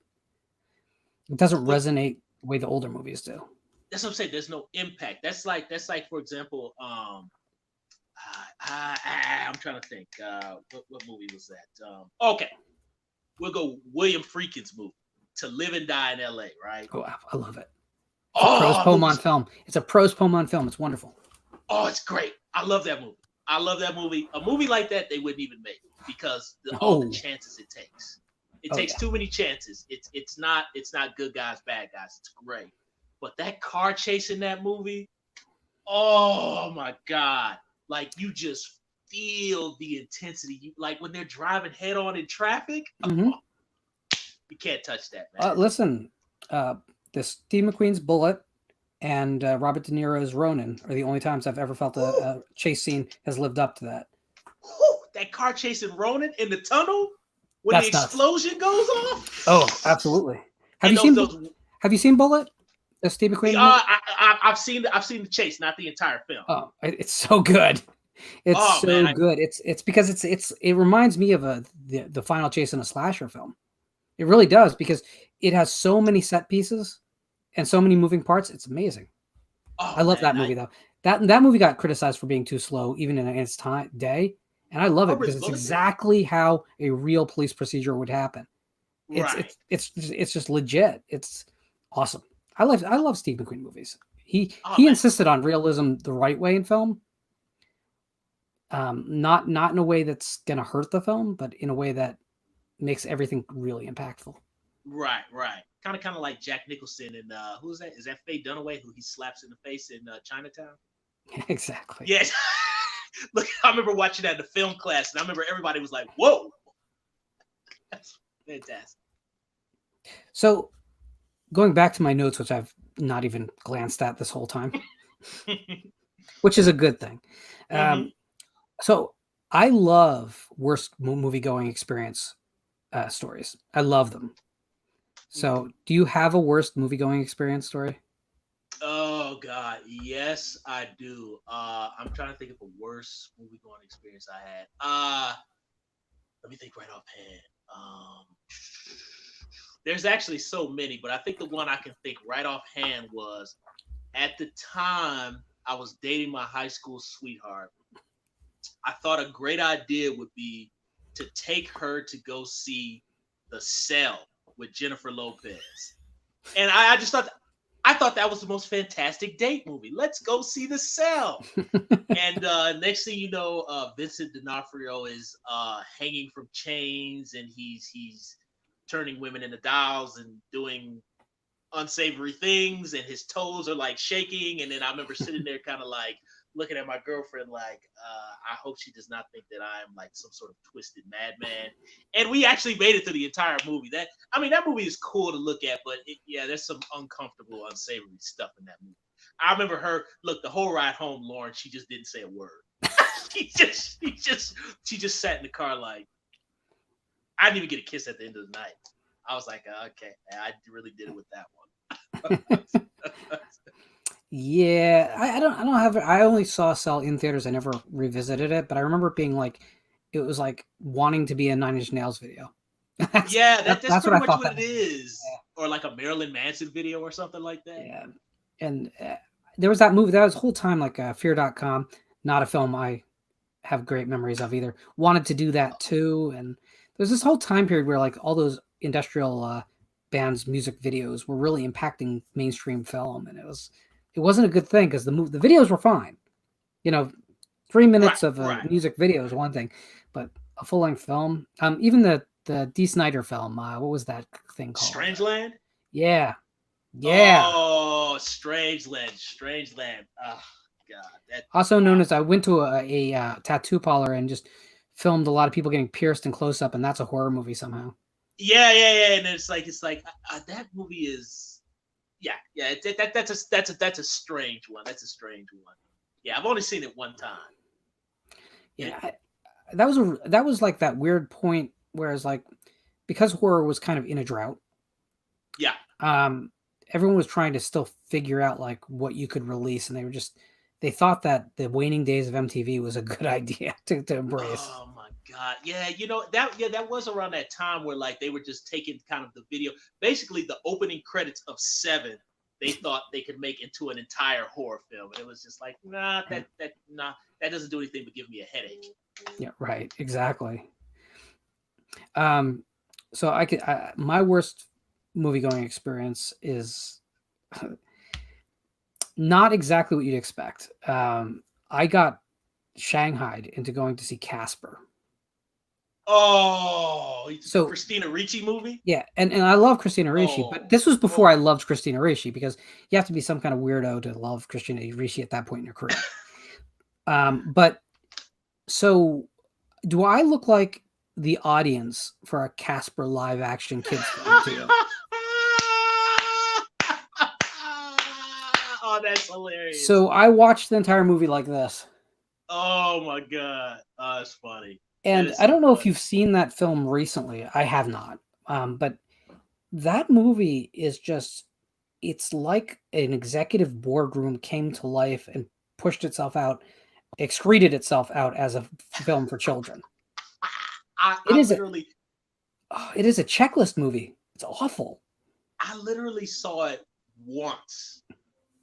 It doesn't resonate the way the older movies do. That's what I'm saying. There's no impact. That's like for example, I'm trying to think. What movie was that? Okay, we'll go William Friedkin's movie, To Live and Die in L.A. Right? Oh, I love it. It's a prose poem on film. It's a prose poem on film. It's wonderful. Oh, it's great. I love that movie. A movie like that they wouldn't even make because all the chances it takes. It takes too many chances. It's not good guys, bad guys. It's great. But that car chase in that movie, oh my God. Like you just feel the intensity. Like when they're driving head on in traffic, you can't touch that, man. Listen, the Steve McQueen's Bullet and Robert De Niro's Ronin are the only times I've ever felt a chase scene has lived up to that. That car chasing Ronin in the tunnel when the explosion goes off. Oh, absolutely. Have you seen Bullet? The Steve McQueen? I've seen the chase, not the entire film. Oh, it's so good. It's good. It's because it reminds me of the final chase in a slasher film. It really does because it has so many set pieces and so many moving parts. It's amazing. I love that movie though. That movie got criticized for being too slow even in its day, and I love it because it's exactly how a real police procedure would happen. It's just legit. It's awesome. I love Steve McQueen movies. He Oh he man, insisted on realism the right way in film. Not in a way that's gonna hurt the film, but in a way that makes everything really impactful. right. Kind of like Jack Nicholson and who's that? Is that Faye Dunaway who he slaps in the face in Chinatown? Exactly. Yes. Look, I remember watching that in the film class, and I remember everybody was like, "Whoa, that's fantastic." So going back to my notes, which I've not even glanced at this whole time, which is a good thing. hmm So I love worst movie going experience stories. I love them. So do you have a worst movie going experience story? Oh God, yes, I do. I'm trying to think of the worst movie going experience I had. Let me think right offhand. There's actually so many, but I think the one I can think right offhand was at the time I was dating my high school sweetheart. I thought a great idea would be to take her to go see The Cell with Jennifer Lopez. And I just thought I thought that was the most fantastic date movie. Let's go see The Cell. And next thing you know, Vincent D'Onofrio is hanging from chains, and he's turning women into dolls and doing unsavory things, and his toes are like shaking. And then I remember sitting there, kind of like looking at my girlfriend, like, I hope she does not think that I am like some sort of twisted madman. And we actually made it through the entire movie. That movie is cool to look at, but yeah, there's some uncomfortable, unsavory stuff in that movie. I remember her look the whole ride home, Lauren. She just didn't say a word. she just sat in the car like, I didn't even get a kiss at the end of the night. I was like, okay, I really did it with that one. Yeah, I don't have. I only saw Cell in theaters. I never revisited it, but I remember it being like, it was like wanting to be a Nine Inch Nails video. Yeah, that's That's what pretty I much thought what that it was. is. Or like a Marilyn Manson video or something like that. Yeah, and there was that movie. That was the whole time like Fear.com. Not a film I have great memories of either. Wanted to do that too, and there's this whole time period where like all those industrial bands' music videos were really impacting mainstream film, and it wasn't a good thing because the videos were fine. 3 Right, minutes of a right. music video is one thing, but a full length film, even the Dee Snider film, what was that thing called? Strangeland? Yeah, yeah. Oh, Strangeland. Oh God, that Also known as I went to a tattoo parlor and just filmed a lot of people getting pierced in close up, and that's a horror movie somehow. yeah. And it's like that movie is yeah. That's a strange one. That's a strange one. Yeah, I've only seen it one time. Yeah, that was like that weird point where it's like, because horror was kind of in a drought. Yeah. Everyone was trying to still figure out like what you could release, and they thought that the waning days of MTV was a good idea to embrace. Oh my God. Yeah, that was around that time where like they were just taking kind of the video, basically the opening credits of Seven, they thought they could make into an entire horror film. And it was just like, nah, that doesn't do anything but give me a headache. Yeah, right. Exactly. So my worst movie going experience is not exactly what you'd expect. I got shanghaied into going to see Casper. Oh, So Christina Ricci movie? yeah, and I love Christina Ricci, but this was before I oh. loved Christina Ricci, because you have to be some kind of weirdo to love Christina Ricci at that point in your career. But so do I look like the audience for a Casper live action kids film to you? Oh, that's hilarious. So I watched the entire movie like this. Oh my God. Oh, that's funny. And I don't know if you've seen that film recently. I have not. But that movie is just, it's like an executive boardroom came to life and pushed itself out, excreted itself out as a film for children. It is a checklist movie. It's awful. I literally saw it once.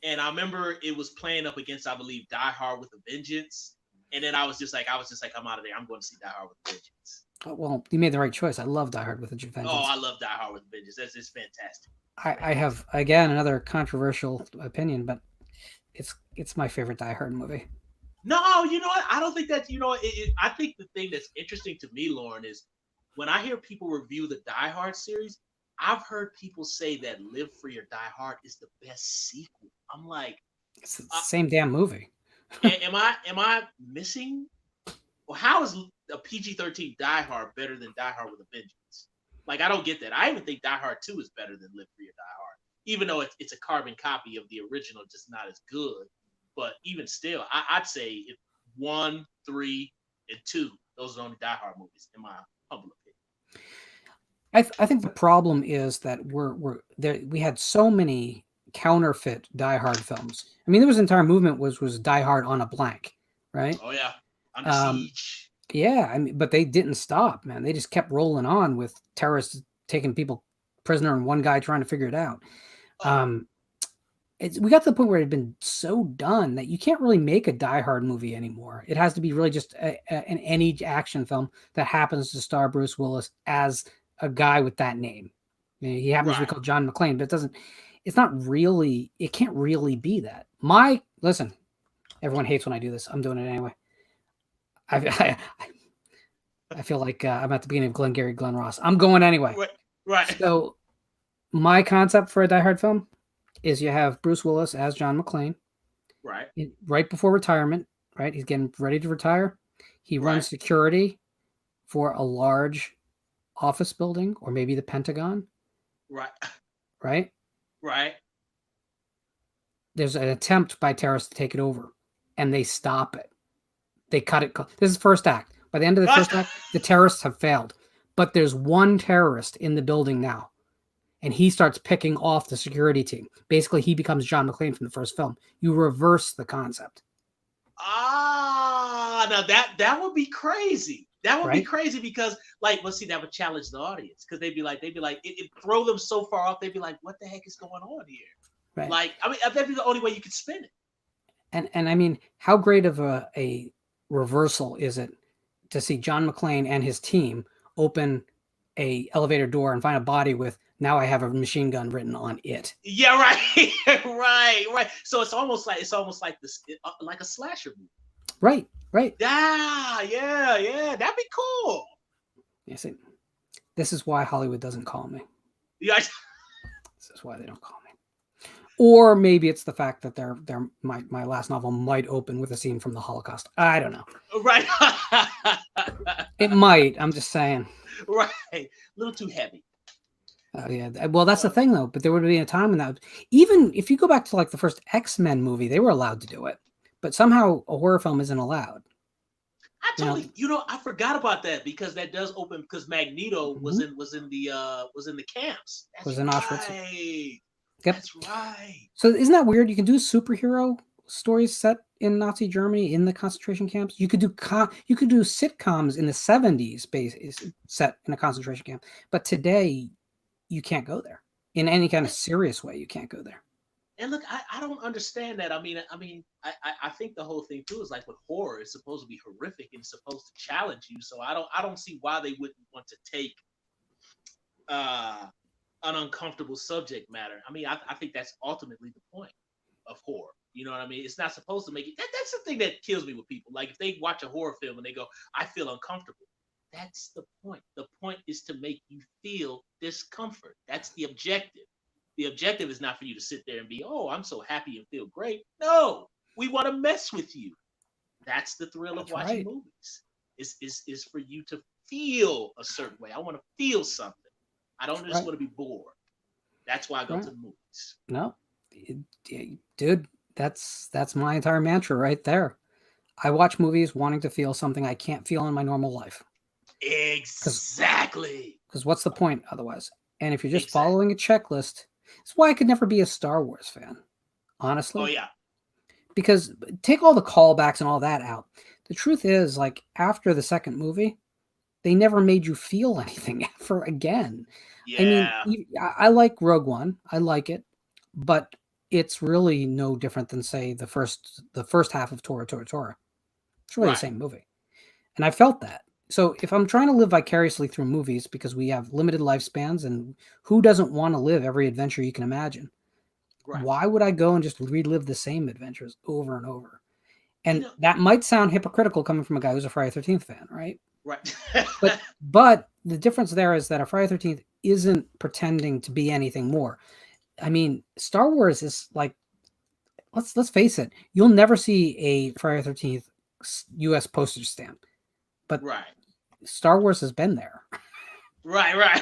And I remember it was playing up against, I believe, Die Hard with a Vengeance. And then I was just like, I'm out of there. I'm going to see Die Hard with a Vengeance. Oh, well, you made the right choice. I love Die Hard with a Vengeance. Oh, I love Die Hard with a Vengeance. That's just fantastic. I have, again, another controversial opinion, but it's my favorite Die Hard movie. No, you know what? I don't think that. I think the thing that's interesting to me, Lauren, is when I hear people review the Die Hard series. I've heard people say that Live Free or Die Hard is the best sequel. I'm like, It's the same damn movie. am I missing? Well, how is a PG-13 Die Hard better than Die Hard with a Vengeance? Like, I don't get that. I even think Die Hard 2 is better than Live Free or Die Hard, even though it's a carbon copy of the original, just not as good. But even still, I'd say if 1, 3, and 2, those are the only Die Hard movies, in my humble opinion. I think the problem is that we're there. We had so many counterfeit Die Hard films. I mean, there was an entire movement was Die Hard on a blank, right? Oh yeah, Under Siege. Yeah, I mean, but they didn't stop, man. They just kept rolling on with terrorists taking people prisoner and one guy trying to figure it out. We got to the point where it had been so done that you can't really make a Die Hard movie anymore. It has to be really just an any action film that happens to star Bruce Willis as a guy with that name. He happens to be called John McClane, but it can't really be that. Listen, everyone hates when I do this. I'm doing it anyway. I feel like I'm at the beginning of Glengarry Glen Ross. I'm going anyway. Right. So my concept for a Die Hard film is you have Bruce Willis as John McClane. Right. Right before retirement, right? He's getting ready to retire. He runs security for a large office building or maybe the Pentagon. Right. Right? Right. There's an attempt by terrorists to take it over and they stop it. They cut it. This is the first act. By the end of the first act, the terrorists have failed. But there's one terrorist in the building now. And he starts picking off the security team. Basically, he becomes John McClane from the first film. You reverse the concept. Now that would be crazy. That would be crazy because, like, let's see, that would challenge the audience because they'd be like, it throw them so far off. They'd be like, what the heck is going on here? Right. Like, I mean, that'd be the only way you could spin it. And I mean, how great of a reversal is it to see John McClane and his team open a elevator door and find a body with "Now I have a machine gun" written on it. Yeah, right, right. So it's almost like this, like a slasher movie. Right. Yeah. That'd be cool. You see, this is why Hollywood doesn't call me. Yeah. This is why they don't call me. Or maybe it's the fact that my last novel might open with a scene from the Holocaust. I don't know. Right. It might. I'm just saying. Right. A little too heavy. Oh yeah. Well, that's the thing though. But there would be a time when that, even if you go back to like the first X-Men movie, they were allowed to do it, but somehow a horror film isn't allowed. I forgot about that because that does open because Magneto was in the camps. Was in Auschwitz. Yep. That's right. So isn't that weird? You can do superhero stories set in Nazi Germany in the concentration camps. You could do sitcoms in the 70s set in a concentration camp. But today you can't go there in any kind of serious way. You can't go there. And look, I don't understand that. I mean, I think the whole thing too is like with horror, it's supposed to be horrific and supposed to challenge you. So I don't see why they wouldn't want to take an uncomfortable subject matter. I mean, I think that's ultimately the point of horror. You know what I mean? It's not supposed to make it. That's the thing that kills me with people. Like if they watch a horror film and they go, "I feel uncomfortable." That's the point. The point is to make you feel discomfort. That's the objective. The objective is not for you to sit there and be, "Oh, I'm so happy and feel great." No, we want to mess with you. That's the thrill of watching movies. Is for you to feel a certain way. I want to feel something. I don't just want to be bored. That's why I go to the movies. No, dude, that's my entire mantra right there. I watch movies wanting to feel something I can't feel in my normal life. Exactly. Because what's the point otherwise? And if you're just following a checklist, it's why I could never be a Star Wars fan, honestly. Oh, yeah. Because take all the callbacks and all that out. The truth is, like, after the second movie, they never made you feel anything ever again. Yeah. I mean, I like Rogue One. I like it. But it's really no different than, say, the first half of Tora. It's really the same movie. And I felt that. So if I'm trying to live vicariously through movies because we have limited lifespans and who doesn't want to live every adventure you can imagine? Right. Why would I go and just relive the same adventures over and over? And You know, that might sound hypocritical coming from a guy who's a Friday 13th fan, right? right. But the difference there is that a Friday 13th isn't pretending to be anything more. I mean, Star Wars is like, let's face it, you'll never see a Friday 13th US postage stamp. But Right. Star Wars has been there. Right.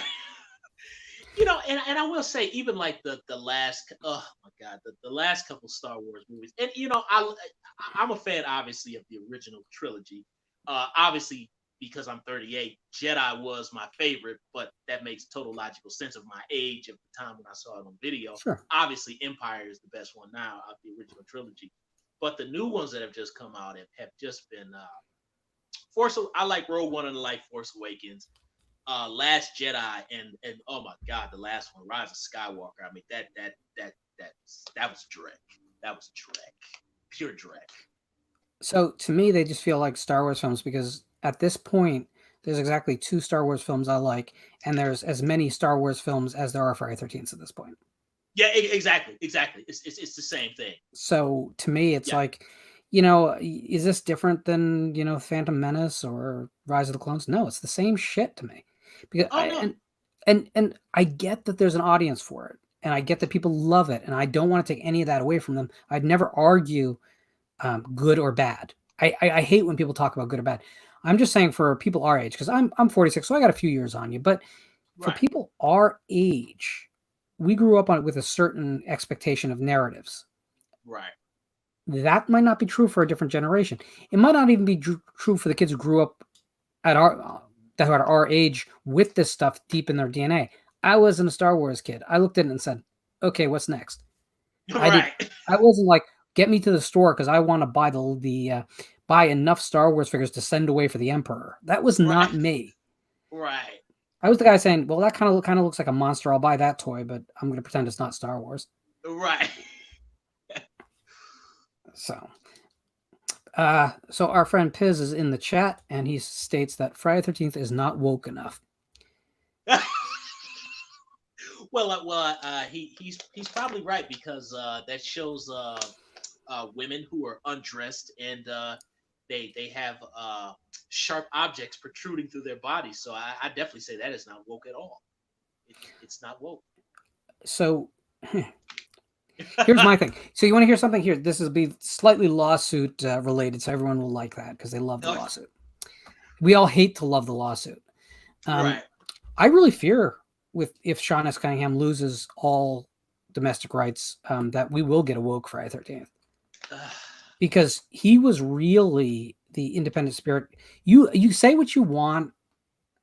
You know, and I will say, even like the last, oh my God, the last couple Star Wars movies, and you know, I'm a fan obviously of the original trilogy. Obviously, because I'm 38, Jedi was my favorite, but that makes total logical sense of my age at the time when I saw it on video. Sure. Obviously, Empire is the best one now of the original trilogy, but the new ones that have just come out have just been I like Rogue One and I like Force Awakens. Last Jedi and oh my God, the last one, Rise of Skywalker. I mean that was Drek. That was Drek. Pure Drek. So to me, they just feel like Star Wars films because at this point, there's exactly 2 Star Wars films I like, and there's as many Star Wars films as there are Friday 13th at this point. Yeah, exactly. It's the same thing. So to me, it's Yeah. like, is this different than Phantom Menace or Rise of the Clones? No, it's the same shit to me. Because no. and I get that there's an audience for it, and I get that people love it, and I don't want to take any of that away from them. I'd never argue good or bad. I hate when people talk about good or bad. I'm just saying for people our age, because I'm 46, so I got a few years on you. But for Right. people our age, we grew up on it with a certain expectation of narratives. Right. That might not be true for a different generation. It might not even be true for the kids who grew up at our age with this stuff deep in their DNA. I wasn't a Star Wars kid. I looked at it and said, "Okay, what's next?" Right. I wasn't like, "Get me to the store because I want to buy buy enough Star Wars figures to send away for the Emperor." That was not me. Right. I was the guy saying, "Well, that kind of looks like a monster. I'll buy that toy, but I'm going to pretend it's not Star Wars." Right. So our friend Piz is in the chat, and he states that Friday 13th is not woke enough. He's probably right because that shows women who are undressed and they have sharp objects protruding through their bodies. So I definitely say that is not woke at all. It's not woke. So here's my thing. So you want to hear something here? This will be slightly lawsuit related, so everyone will like that because they love the lawsuit. We all hate to love the lawsuit. Right. I really fear if Sean S. Cunningham loses all domestic rights, that we will get a woke Friday 13th. Because he was really the independent spirit. You say what you want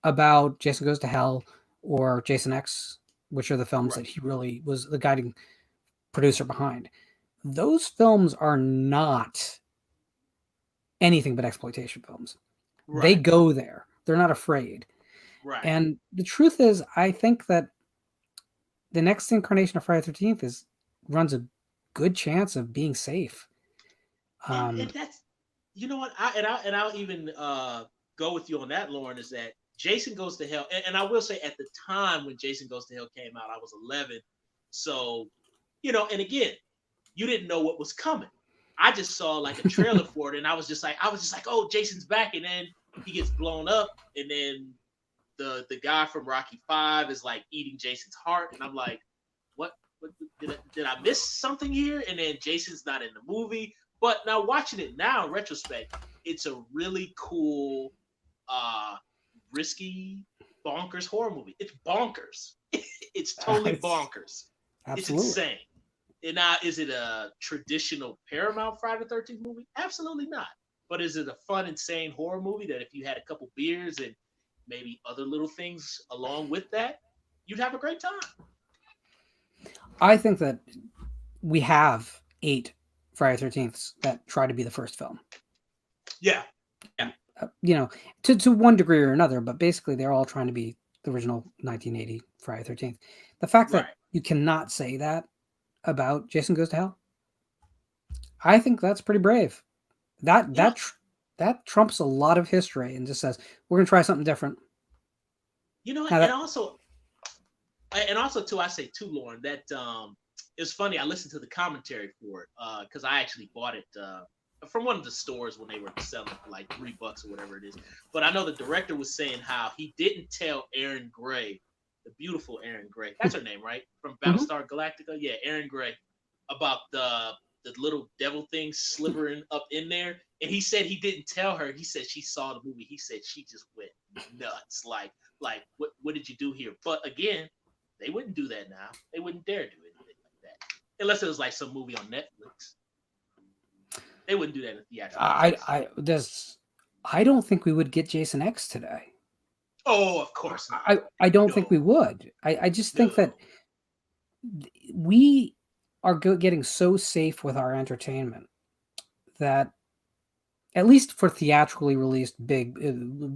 about Jason Goes to Hell or Jason X, which are the films that he really was the guiding producer behind. Those films are not anything but exploitation films. Right. They go there. They're not afraid. Right. And the truth is, I think that the next incarnation of Friday the 13th runs a good chance of being safe. And that's, you know what, I'll even go with you on that, Lauren, is that Jason Goes to Hell, and I will say at the time when Jason Goes to Hell came out, I was 11. So, and again, you didn't know what was coming. I just saw like a trailer for it, and I was just like, oh, Jason's back, and then he gets blown up, and then the guy from Rocky V is like eating Jason's heart, and I'm like, what did I miss something here? And then Jason's not in the movie. But now watching it now in retrospect, it's a really cool, risky, bonkers horror movie. It's bonkers. It's totally bonkers. Absolutely. It's insane. And now, is it a traditional Paramount Friday the 13th movie? Absolutely not. But is it a fun, insane horror movie that if you had a couple beers and maybe other little things along with that, you'd have a great time? I think that we have 8 Friday 13ths that try to be the first film. Yeah. To one degree or another, but basically they're all trying to be the original 1980 Friday 13th. The fact that you cannot say that about Jason Goes to Hell, I think that's pretty brave. That trumps a lot of history and just says we're going to try something different. And also too, I say too, Lauren, that it's funny. I listened to the commentary for it because I actually bought it from one of the stores when they were selling it for like $3 or whatever it is. But I know the director was saying how he didn't tell Erin Gray, the beautiful Erin Gray, that's her name, right? From Battlestar Galactica, yeah, Erin Gray, about the little devil thing slithering up in there. And he said he didn't tell her. He said she saw the movie. He said she just went nuts. Like what did you do here? But again, they wouldn't do that now. They wouldn't dare do anything like that unless it was like some movie on Netflix. They wouldn't do that in theatrical. I don't think we would get Jason X today. Oh, of course not. I don't think we would. I just think that we are getting so safe with our entertainment that, at least for theatrically released big,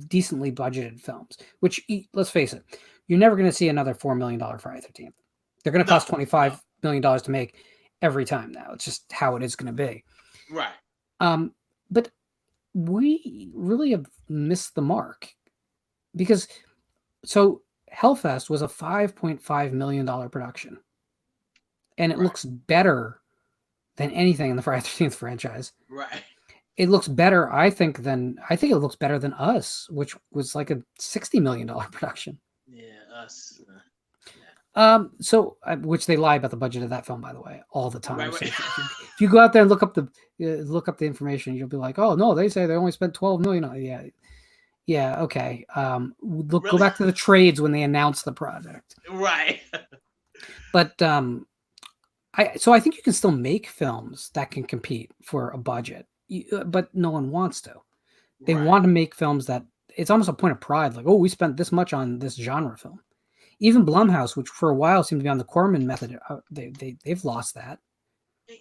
decently budgeted films, which, let's face it, you're never going to see another $4 million Friday the 13th. They're going to cost $25 million to make every time now. It's just how it is going to be. Right. But we really have missed the mark because Hellfest was a $5.5 million production, and it looks better than anything in the Friday the 13th franchise. Right. It looks better, I think it looks better than Us, which was like a $60 million production. Yeah, Us. Which they lie about the budget of that film, by the way, all the time. Right. So if you go out there and look up the information, you'll be like, oh no, they say they only spent $12 million. Yeah, okay. Go back to the trades when they announced the project. Right. But I think you can still make films that can compete for a budget, but no one wants to. They want to make films that it's almost a point of pride, like, oh, we spent this much on this genre film. Even Blumhouse, which for a while seemed to be on the Corman method, they've lost that.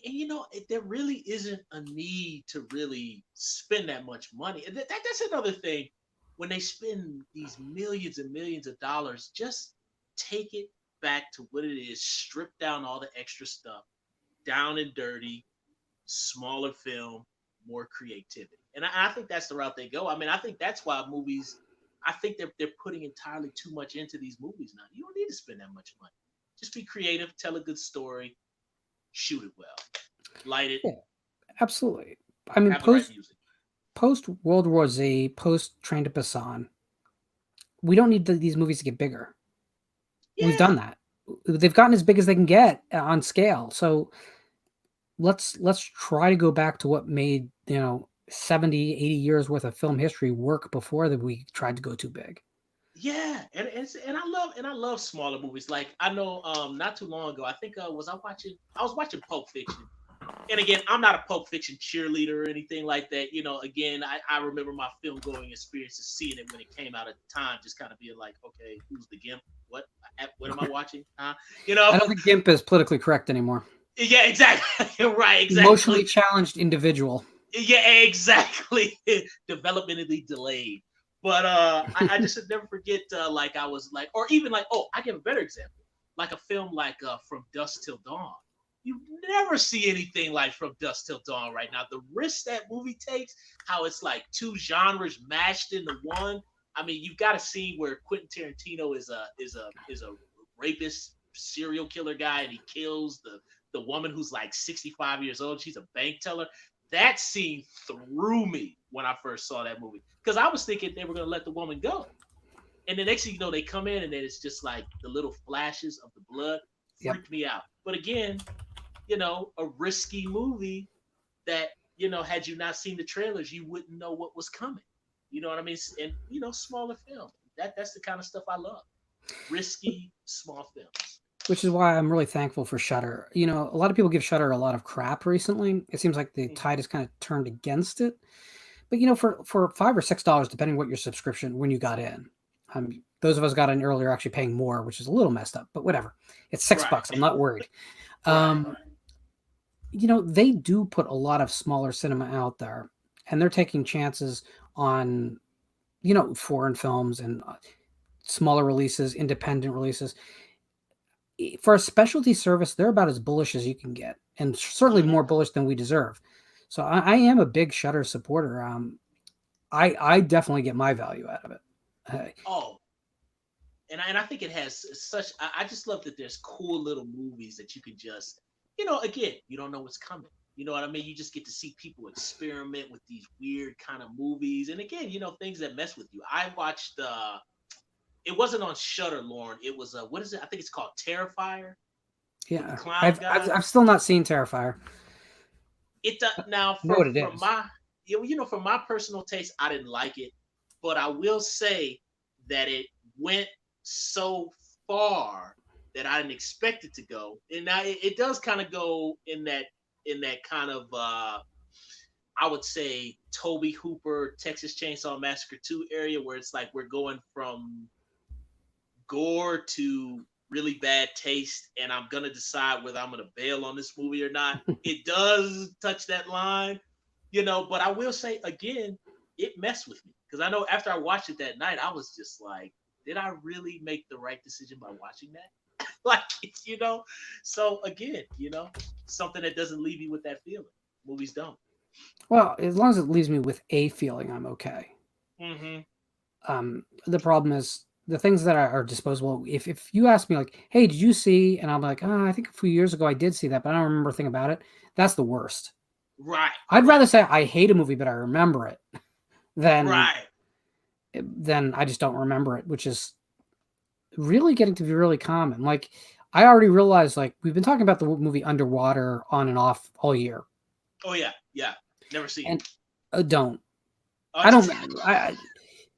And there really isn't a need to really spend that much money. That's another thing. When they spend these millions and millions of dollars, just take it back to what it is. Strip down all the extra stuff, down and dirty, smaller film, more creativity. And I think that's the route they go. I mean, I think that's why movies. I think they're putting entirely too much into these movies now. You don't need to spend that much money. Just be creative, tell a good story, shoot it well, light it. Yeah, absolutely. I mean, post World War Z, post Train to Busan, we don't need these movies to get bigger. Yeah. We've done that. They've gotten as big as they can get on scale. So let's try to go back to what made 70, 80 years worth of film history work before that we tried to go too big. Yeah, and I love smaller movies. Like, I know not too long ago, I think I was watching Pulp Fiction. And again, I'm not a Pulp Fiction cheerleader or anything like that. Again, I remember my film going experiences, seeing it when it came out at the time, just kind of being like, okay, who's the Gimp? What am I watching? I don't think Gimp is politically correct anymore. Yeah, exactly. Right, exactly. Emotionally challenged individual. Yeah, exactly. Developmentally delayed. But I just never forget, like, I was like, or even like, I give a better example. Like a film like From Dusk Till Dawn. You never see anything like From Dusk Till Dawn right now. The risk that movie takes, how it's like two genres mashed into one. I mean, you've got a scene where Quentin Tarantino is a rapist, serial killer guy, and he kills the woman who's like 65 years old. She's a bank teller. That scene threw me when I first saw that movie, because I was thinking they were going to let the woman go. And the next thing you know, they come in and then it's just like the little flashes of the blood freaked me out. But again, a risky movie that, had you not seen the trailers, you wouldn't know what was coming. You know what I mean? And, smaller film. That's the kind of stuff I love. Risky, small films. Which is why I'm really thankful for Shudder. A lot of people give Shudder a lot of crap recently. It seems like the tide has kind of turned against it. But, for $5 or $6, depending what your subscription, when you got in, those of us got in earlier actually paying more, which is a little messed up, but whatever. It's $6. I'm not worried. They do put a lot of smaller cinema out there, and they're taking chances on, foreign films and smaller releases, independent releases. For a specialty service, they're about as bullish as you can get, and certainly more bullish than we deserve. So I am a big Shudder supporter. I definitely get my value out of it. and I think it has such. I just love that there's cool little movies that you can just, again, you don't know what's coming. You know what I mean? You just get to see people experiment with these weird kind of movies, and again, things that mess with you. I watched. It wasn't on Shutter, Lauren. It was what is it? I think it's called Terrifier. With the Yeah, clown I've, guy. I've still not seen Terrifier. It now I know what it from is. my from my personal taste, I didn't like it, but I will say that it went so far that I didn't expect it to go, and now it does kind of go in that kind of I would say Toby Hooper Texas Chainsaw Massacre 2 area where it's like we're going from gore to really bad taste, and I'm gonna decide whether I'm gonna bail on this movie or not. It does touch that line, but I will say again, it messed with me because I know after I watched it that night, I was just like, did I really make the right decision by watching that? Like, so again, something that doesn't leave you with that feeling. Movies don't. Well, as long as it leaves me with a feeling, I'm okay. The problem is the things that are disposable. If you ask me like, hey, did you see? And I'm like, I think a few years ago I did see that, but I don't remember a thing about it. That's the worst. Right. I'd rather say I hate a movie, but I remember it than right. I just don't remember it, which is really getting to be really common. Like I already realized, like we've been talking about the movie Underwater on and off all year. Oh yeah. Never seen and it. Don't. I don't.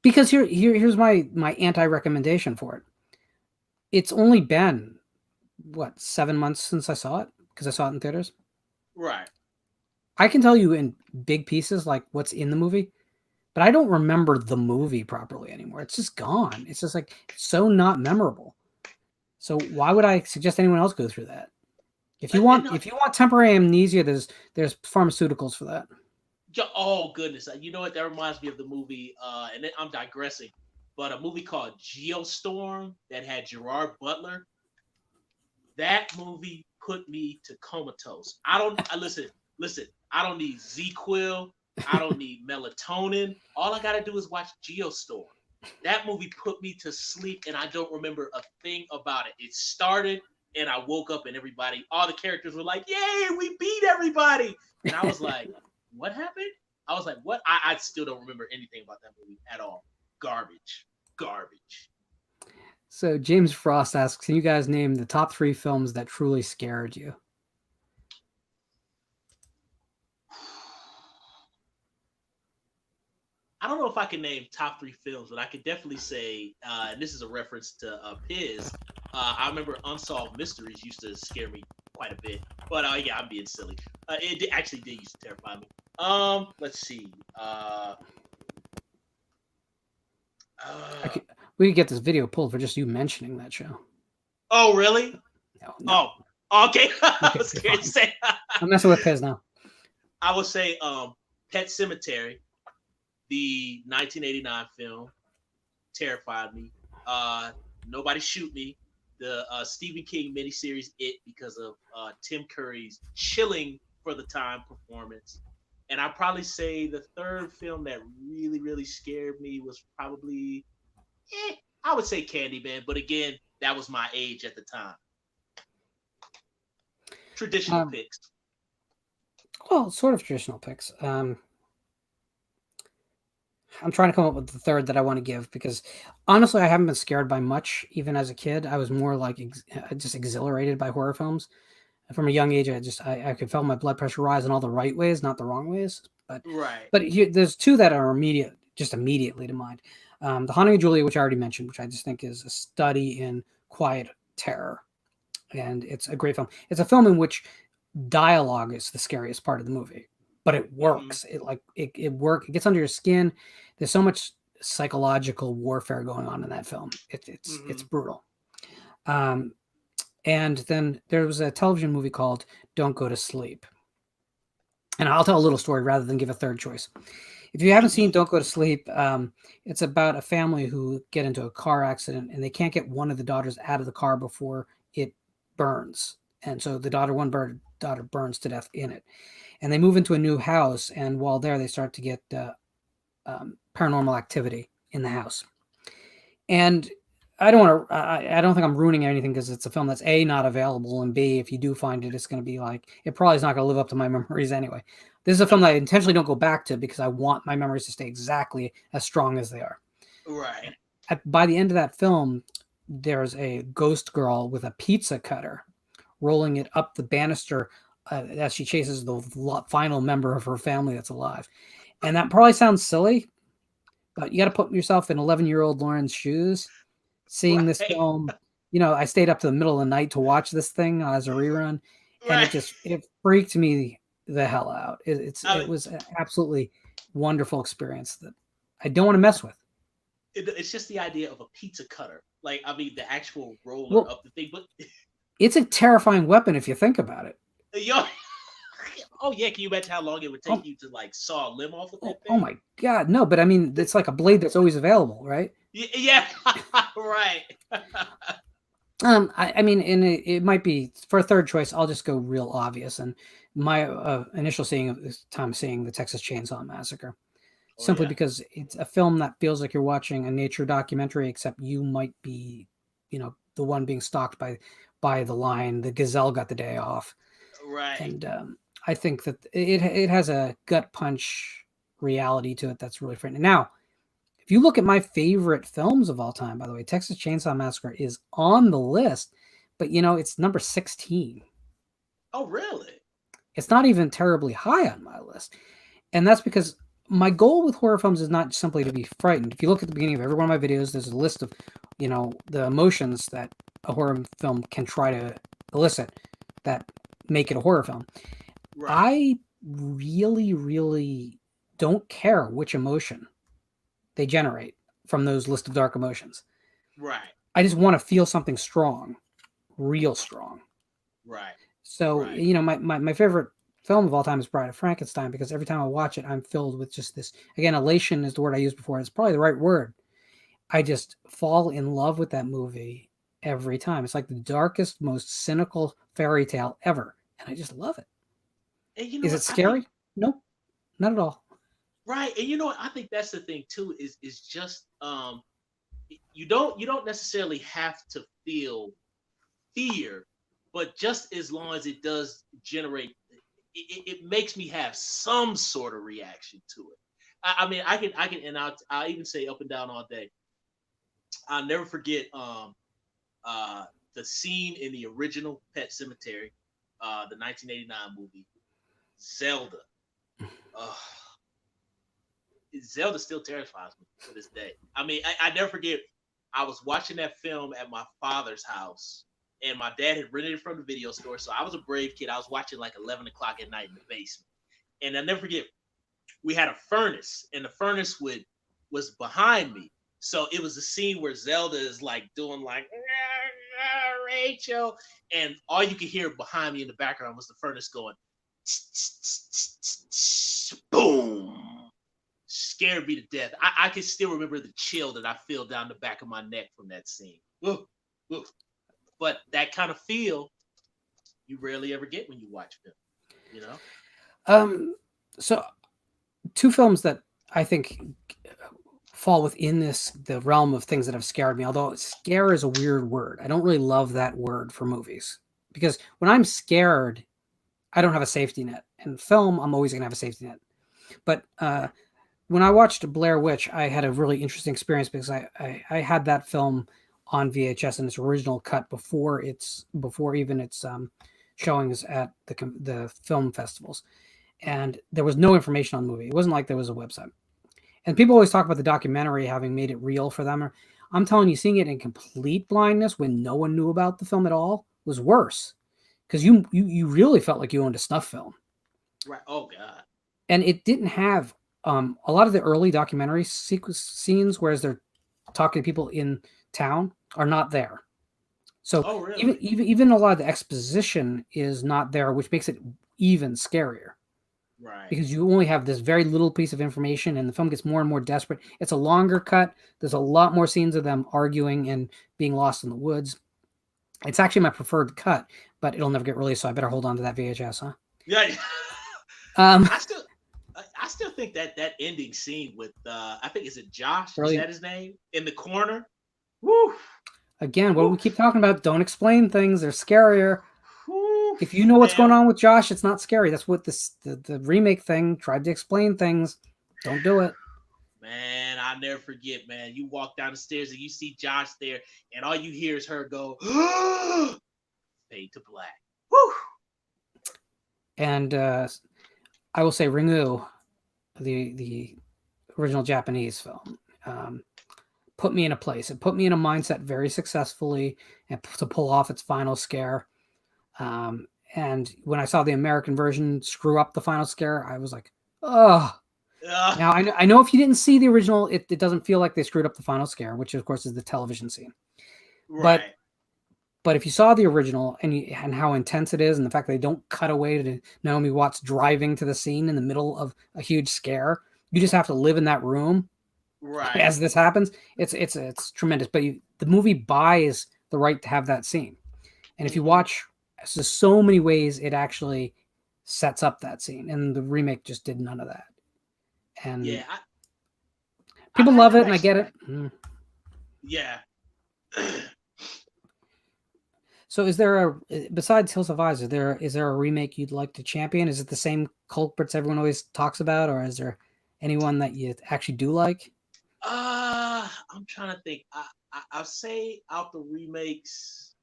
Because here's my anti-recommendation for it. It's only been what 7 months since I saw it because I saw it in theaters. Right. I can tell you in big pieces like what's in the movie, but I don't remember the movie properly anymore. It's just gone. It's just like so not memorable. So why would I suggest anyone else go through that? If you want temporary amnesia, there's pharmaceuticals for that. Oh goodness! You know what? That reminds me of the movie, and then I'm digressing, but a movie called Geostorm that had Gerard Butler. That movie put me to comatose. Listen. I don't need ZQuil. I don't need melatonin. All I gotta do is watch Geostorm. That movie put me to sleep, and I don't remember a thing about it. It started, and I woke up, and all the characters were like, "Yay, we beat everybody!" And I was like, "What happened?" I was like, "What?" I still don't remember anything about that movie at all. Garbage. So James Frost asks, can you guys name the top 3 films that truly scared you? I don't know if I can name top 3 films, but I could definitely say, and this is a reference to Piz. I remember Unsolved Mysteries used to scare me quite a bit, but yeah, I'm being silly. It actually did used to terrify me. Let's see. We could get this video pulled for just you mentioning that show. Oh, really? No. Oh, okay. I Okay, was scared to say. I'm messing with Piz now. I would say Pet Sematary, the 1989 film, terrified me. Nobody Shoot Me, the Stephen King miniseries It, because of Tim Curry's chilling for the time performance. And I'd probably say the third film that really, really scared me was probably, I would say Candyman. But again, that was my age at the time. Traditional picks. Well, sort of traditional picks. I'm trying to come up with the third that I want to give because honestly, I haven't been scared by much. Even as a kid, I was more like just exhilarated by horror films. From a young age, I could feel my blood pressure rise in all the right ways, not the wrong ways. But there's 2 that are immediately to mind. The Haunting of Julia, which I already mentioned, which I just think is a study in quiet terror, and it's a great film. It's a film in which dialogue is the scariest part of the movie, but it works. It works. It gets under your skin. There's so much psychological warfare going on in that film. It's brutal. And then there was a television movie called Don't Go to Sleep. And I'll tell a little story rather than give a third choice. If you haven't seen Don't Go to Sleep, it's about a family who get into a car accident and they can't get one of the daughters out of the car before it burns. And so the daughter burns to death in it. And they move into a new house. And while there, they start to get paranormal activity in the house. And I don't want to. I don't think I'm ruining anything because it's a film that's A, not available, and B, if you do find it, it's going to be like it probably is not going to live up to my memories anyway. This is a film that I intentionally don't go back to because I want my memories to stay exactly as strong as they are. Right. By the end of that film, there's a ghost girl with a pizza cutter rolling it up the banister as she chases the final member of her family that's alive. And that probably sounds silly, but you got to put yourself in 11-year-old Lauren's shoes. Seeing this Right. film, I stayed up to the middle of the night to watch this thing as a rerun, and Right. it freaked me the hell out. It I was an absolutely wonderful experience that I don't want to mess with. it's just the idea of a pizza cutter. Like, I mean, the actual roller Well, of the thing, but it's a terrifying weapon if you think about it. yo, oh yeah, can you imagine how long it would take Oh, you to like saw a limb off of that oh thing? my God, no! But I mean, it's like a blade that's always available, right? Yeah, right. I mean, and it might be for a third choice. I'll just go real obvious, and my initial time seeing the Texas Chainsaw Massacre. Oh Simply yeah, because it's a film that feels like you're watching a nature documentary, except you might be, the one being stalked by the lion. The gazelle got the day off, right. and I think that it has a gut punch reality to it that's really frightening. Now, if you look at my favorite films of all time, by the way, Texas Chainsaw Massacre is on the list, but it's number 16. Oh really? It's not even terribly high on my list. And that's because my goal with horror films is not simply to be frightened. If you look at the beginning of every one of my videos, there's a list of, the emotions that a horror film can try to elicit that make it a horror film. Right. I really, really don't care which emotion they generate from those list of dark emotions. Right. I just want to feel something strong, real strong. Right. So, Right. my favorite film of all time is Bride of Frankenstein because every time I watch it, I'm filled with just this, again, elation is the word I used before. It's probably the right word. I just fall in love with that movie every time. It's like the darkest, most cynical fairy tale ever. And I just love it. And you know Is it what? I think scary? Nope, not at all. right. And you know what? I think that's the thing too. Is just you don't necessarily have to feel fear, but just as long as it does generate, it makes me have some sort of reaction to it. I mean, I can, and I'll even say up and down all day. I'll never forget the scene in the original Pet Cemetery, the 1989 movie, Zelda. Uh, Zelda still terrifies me to this day. I mean, I never forget. I was watching that film at my father's house, and my dad had rented it from the video store. So I was a brave kid. I was watching like 11 o'clock at night in the basement, and I never forget. We had a furnace, and the furnace was behind me. So it was a scene where Zelda is like doing like Rachel, and all you could hear behind me in the background was the furnace going boom. Scared me to death. I can still remember the chill that I feel down the back of my neck from that scene. Ooh, ooh. But that kind of feel you rarely ever get when you watch film, So two films that I think fall within the realm of things that have scared me, although scare is a weird word. I don't really love that word for movies because when I'm scared, I don't have a safety net. In film, I'm always going to have a safety net. But when I watched Blair Witch, I had a really interesting experience because I had that film on VHS in its original cut before even its showings at the film festivals, and there was no information on the movie. It wasn't like there was a website. And people always talk about the documentary having made it real for them. I'm telling you, seeing it in complete blindness when no one knew about the film at all was worse because you really felt like you owned a snuff film. Right. Oh God. And it didn't have a lot of the early documentary scenes, whereas they're talking to people in town, are not there. So oh, really? even a lot of the exposition is not there, which makes it even scarier. Right. Because you only have this very little piece of information, and the film gets more and more desperate. It's a longer cut. There's a lot more scenes of them arguing and being lost in the woods. It's actually my preferred cut, but it'll never get released, so I better hold on to that VHS, huh? Yeah. Um, I still think that ending scene with I think is it Josh? Brilliant. Is that his name? In the corner. Woo. Again, what do we keep talking about? Don't explain things. They're scarier. Whew, If you know what's man. going on with Josh, it's not scary. That's what the remake thing tried to explain things. Don't do it. Man, I'll never forget, man. You walk down the stairs and you see Josh there, and all you hear is her go, fade to black. Whew. And I will say Ringu, the original Japanese film, put me in a place. It put me in a mindset very successfully and to pull off its final scare. And when I saw the American version screw up the final scare, I was like, oh. Now, I know if you didn't see the original, it doesn't feel like they screwed up the final scare, which of course is the television scene. Right. But if you saw the original and how intense it is, and the fact that they don't cut away to Naomi Watts driving to the scene in the middle of a huge scare, you just have to live in that room Right. as this happens. It's tremendous. But the movie buys the right to have that scene, and if you watch, there's so many ways it actually sets up that scene, and the remake just did none of that. And yeah, people love it, and I get it. Yeah. So is there besides Hills of Eyes, is there a remake you'd like to champion? Is it the same culprits everyone always talks about, or is there anyone that you actually do like? I'm trying to think. I'll say out the remakes,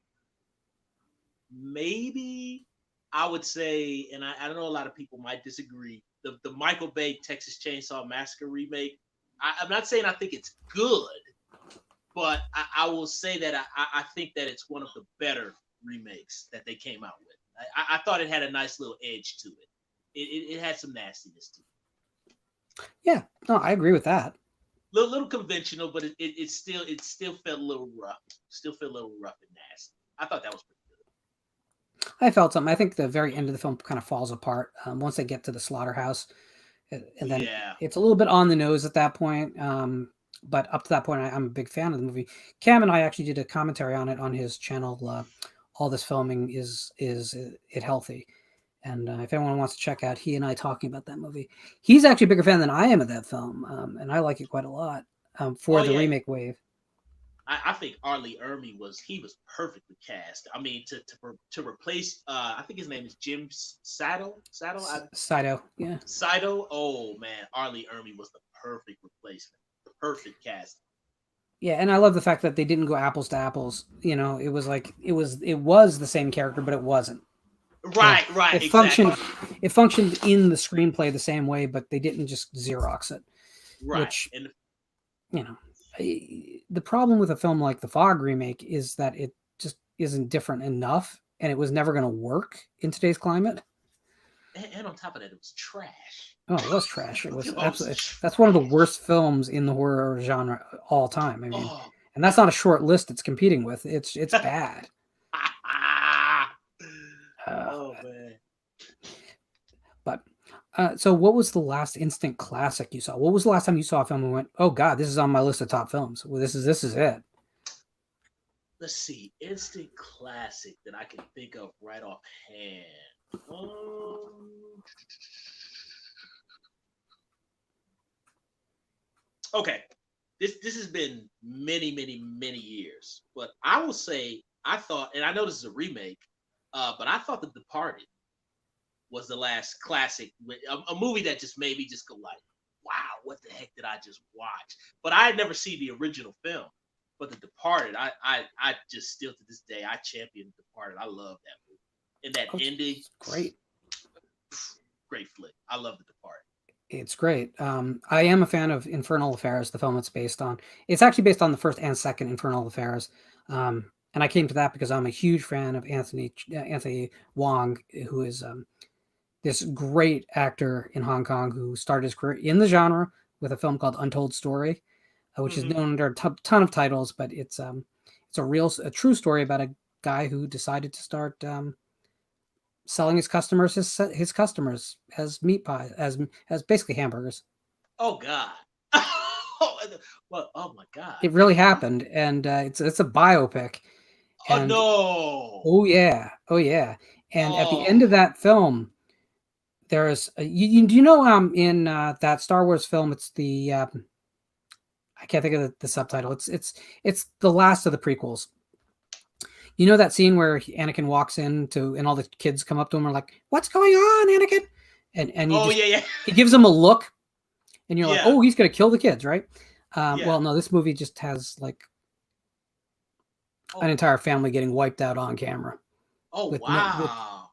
maybe I would say, and I know a lot of people might disagree, the Michael Bay Texas Chainsaw Massacre remake. I'm not saying I think it's good, but I will say that I think that it's one of the better remakes that they came out with. I thought it had a nice little edge to it. It had some nastiness to it. Yeah, no, I agree with that. Little conventional, but it still felt a little rough. Still felt a little rough and nasty. I thought that was pretty good. I felt something. I think the very end of the film kind of falls apart once they get to the slaughterhouse, and then it's a little bit on the nose at that point. But up to that point, I'm a big fan of the movie. Cam and I actually did a commentary on it on his channel. All this filming is it healthy? And if anyone wants to check out he and I talking about that movie, he's actually a bigger fan than I am of that film, and I like it quite a lot for the remake wave. I think Arlie Ermey was perfectly cast. I mean, to replace I think his name is Jim Sato. Saito, yeah. Saito. Oh man, Arlie Ermey was the perfect replacement. The perfect cast. Yeah, and I love the fact that they didn't go apples to apples. You know, it was like it was the same character, but it wasn't. Right, right. It functioned in the screenplay the same way, but they didn't just Xerox it. Right. Which, you know, the problem with a film like the Fog remake is that it just isn't different enough, and it was never going to work in today's climate. And on top of that, it was trash. Oh, it was trash. It was absolutely. That's one of the worst films in the horror genre all time. I mean, and that's not a short list it's competing with. It's bad. Oh man. But so what was the last instant classic you saw? What was the last time you saw a film and went, "Oh God, this is on my list of top films. Well, this is it." Let's see, instant classic that I can think of right offhand. Okay, this has been many years, but I will say I thought, and I know this is a remake, but I thought The Departed was the last classic, a movie that just made me just go like, wow, what the heck did I just watch? But I had never seen the original film. But The Departed, I just still to this day, I champion The Departed. I love that movie. And that ending. Great. Great flick. I love The Departed. It's great. I am a fan of Infernal Affairs, the film it's based on. It's actually based on the first and second Infernal Affairs. And I came to that because I'm a huge fan of Anthony Wong, who is this great actor in Hong Kong who started his career in the genre with a film called Untold Story, which is known under a ton of titles, but it's a true story about a guy who decided to start selling his customers as meat pies, as basically hamburgers. Oh God! Well, oh my God! It really happened, and it's a biopic. And, oh no! Oh yeah! And at the end of that film, there's do you know in that Star Wars film, it's the I can't think of the subtitle. It's the last of the prequels. You know that scene where Anakin walks in to, and all the kids come up to him and are like, "What's going on, Anakin?" And Oh yeah. he gives them a look, and you're like, Yeah. "Oh, he's gonna kill the kids, right?" Yeah. Well, no, this movie just has like Oh, an entire family getting wiped out on camera oh with wow.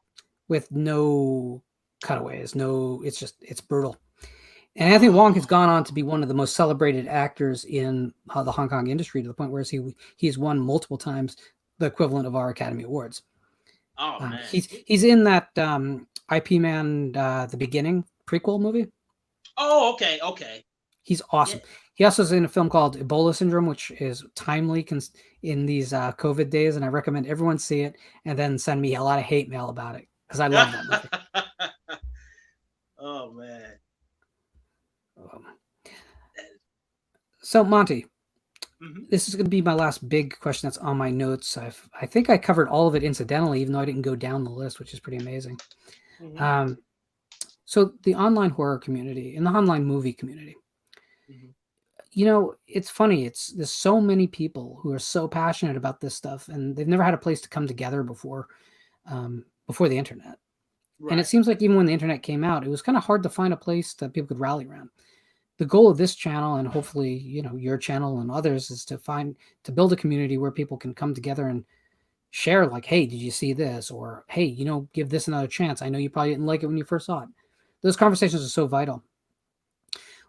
with no cutaways. No, it's brutal. And Anthony Wong has gone on to be one of the most celebrated actors in the Hong Kong industry, to the point where he's won multiple times the equivalent of our Academy Awards. Oh man. He's in that IP Man The Beginning prequel movie. Oh, okay, okay. He's awesome. Yeah. He also is in a film called Ebola Syndrome, which is timely in these COVID days, and I recommend everyone see it and then send me a lot of hate mail about it because I love that movie. Oh man. So Monty, Mhm. this is going to be my last big question that's on my notes. I think I covered all of it incidentally, even though I didn't go down the list, which is pretty amazing. Mhm. So the online horror community and the online movie community, Mhm. you know, it's funny. There's so many people who are so passionate about this stuff, and they've never had a place to come together before the internet. And it Right. seems like even when the internet came out, it was kind of hard to find a place that people could rally around. The goal of this channel, and hopefully, your channel and others, is to build a community where people can come together and share, like, hey, did you see this? Or, hey, give this another chance. I know you probably didn't like it when you first saw it. Those conversations are so vital.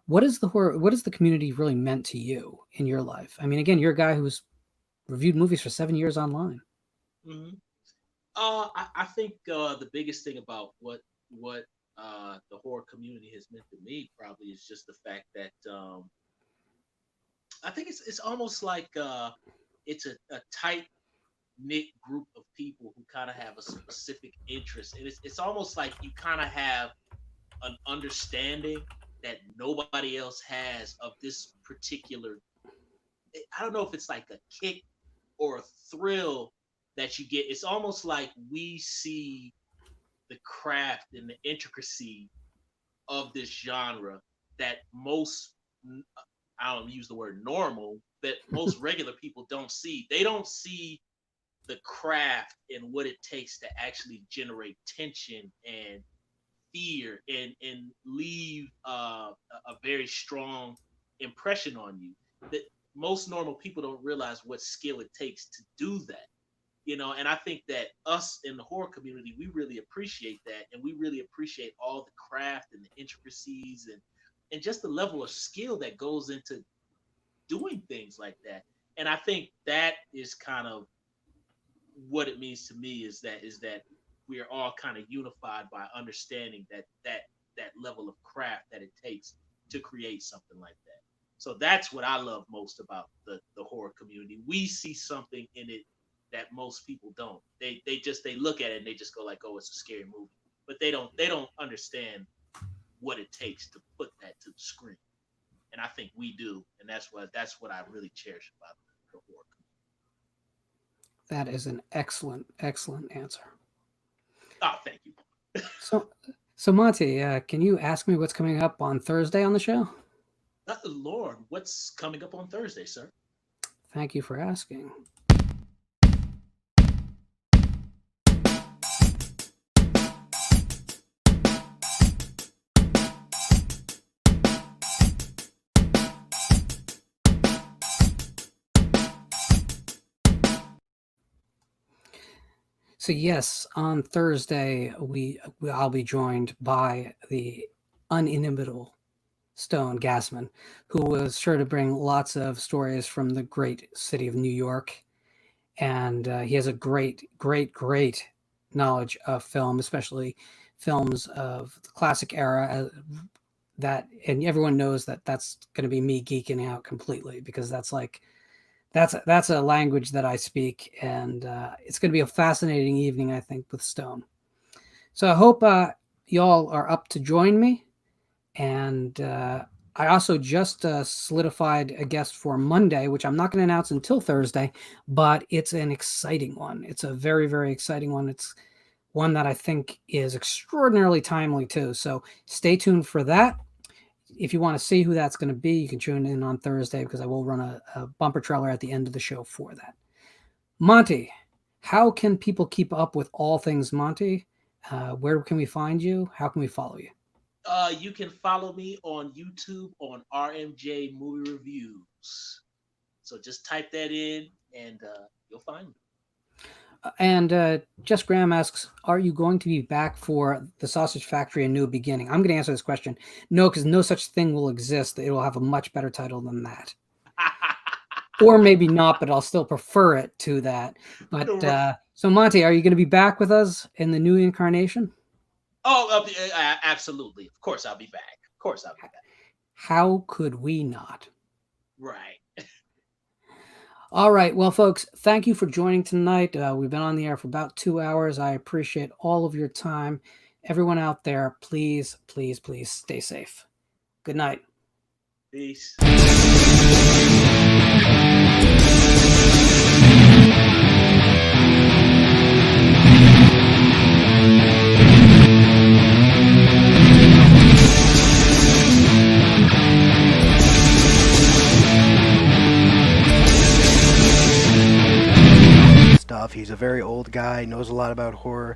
What is the community really meant to you in your life? I mean, again, you're a guy who's reviewed movies for 7 years online. Mhm. I think the biggest thing about what the horror community has meant to me probably is just the fact that I think it's almost like it's a tight knit group of people who kind of have a specific interest, and it's almost like you kind of have an understanding that nobody else has of this particular. I don't know if it's like a kick or a thrill that you get. It's almost like we see the craft and the intricacy of this genre that most, I don't use the word normal, that most regular people don't see. They don't see the craft and what it takes to actually generate tension and fear and leave a very strong impression on you. That most normal people don't realize what skill it takes to do that. And I think that us in the horror community, we really appreciate that, and we really appreciate all the craft and the intricacies and just the level of skill that goes into doing things like that. And I think that is kind of what it means to me, is that we are all kind of unified by understanding that level of craft that it takes to create something like that. So that's what I love most about the horror community. We see something in it that most people don't. They look at it and they just go like, "Oh, it's a scary movie," but they don't understand what it takes to put that to the screen. And I think we do, and that's what I really cherish about the horror community. That is an excellent, excellent answer. Oh, thank you. So Monty, can you ask me what's coming up on Thursday on the show? Lord, what's coming up on Thursday, sir? Thank you for asking. So yes, on Thursday I'll be joined by the inimitable Stone Gassman, who was sure to bring lots of stories from the great city of New York, and he has a great, great, great knowledge of film, especially films of the classic era. And everyone knows that that's going to be me geeking out completely, because that's a language that I speak, and it's going to be a fascinating evening, I think, with Stone. So I hope y'all are up to join me. And I also just solidified a guest for Monday, which I'm not going to announce until Thursday, but it's an exciting one. It's a very, very exciting one. It's one that I think is extraordinarily timely too. So stay tuned for that. If you want to see who that's going to be, you can tune in on Thursday, because I will run a bumper trailer at the end of the show for that. Monty, How can people keep up with all things Monty? Where can we find you? How can we follow you? You can follow me on YouTube on RMJ Movie Reviews. So just type that in and you'll find me. And Jess Graham asks, are you going to be back for The Sausage Factory: A New Beginning? I'm going to answer this question. No, because no such thing will exist. It will have a much better title than that. Or maybe not, but I'll still prefer it to that. But so Monty, are you going to be back with us in the new incarnation? Oh, absolutely. Of course I'll be back. Of course I'll be back. How could we not? Right. All right. Well, folks, thank you for joining tonight. We've been on the air for about 2 hours. I appreciate all of your time. Everyone out there, please, please, please stay safe. Good night. Peace. Stuff. He's a very old guy, knows a lot about horror.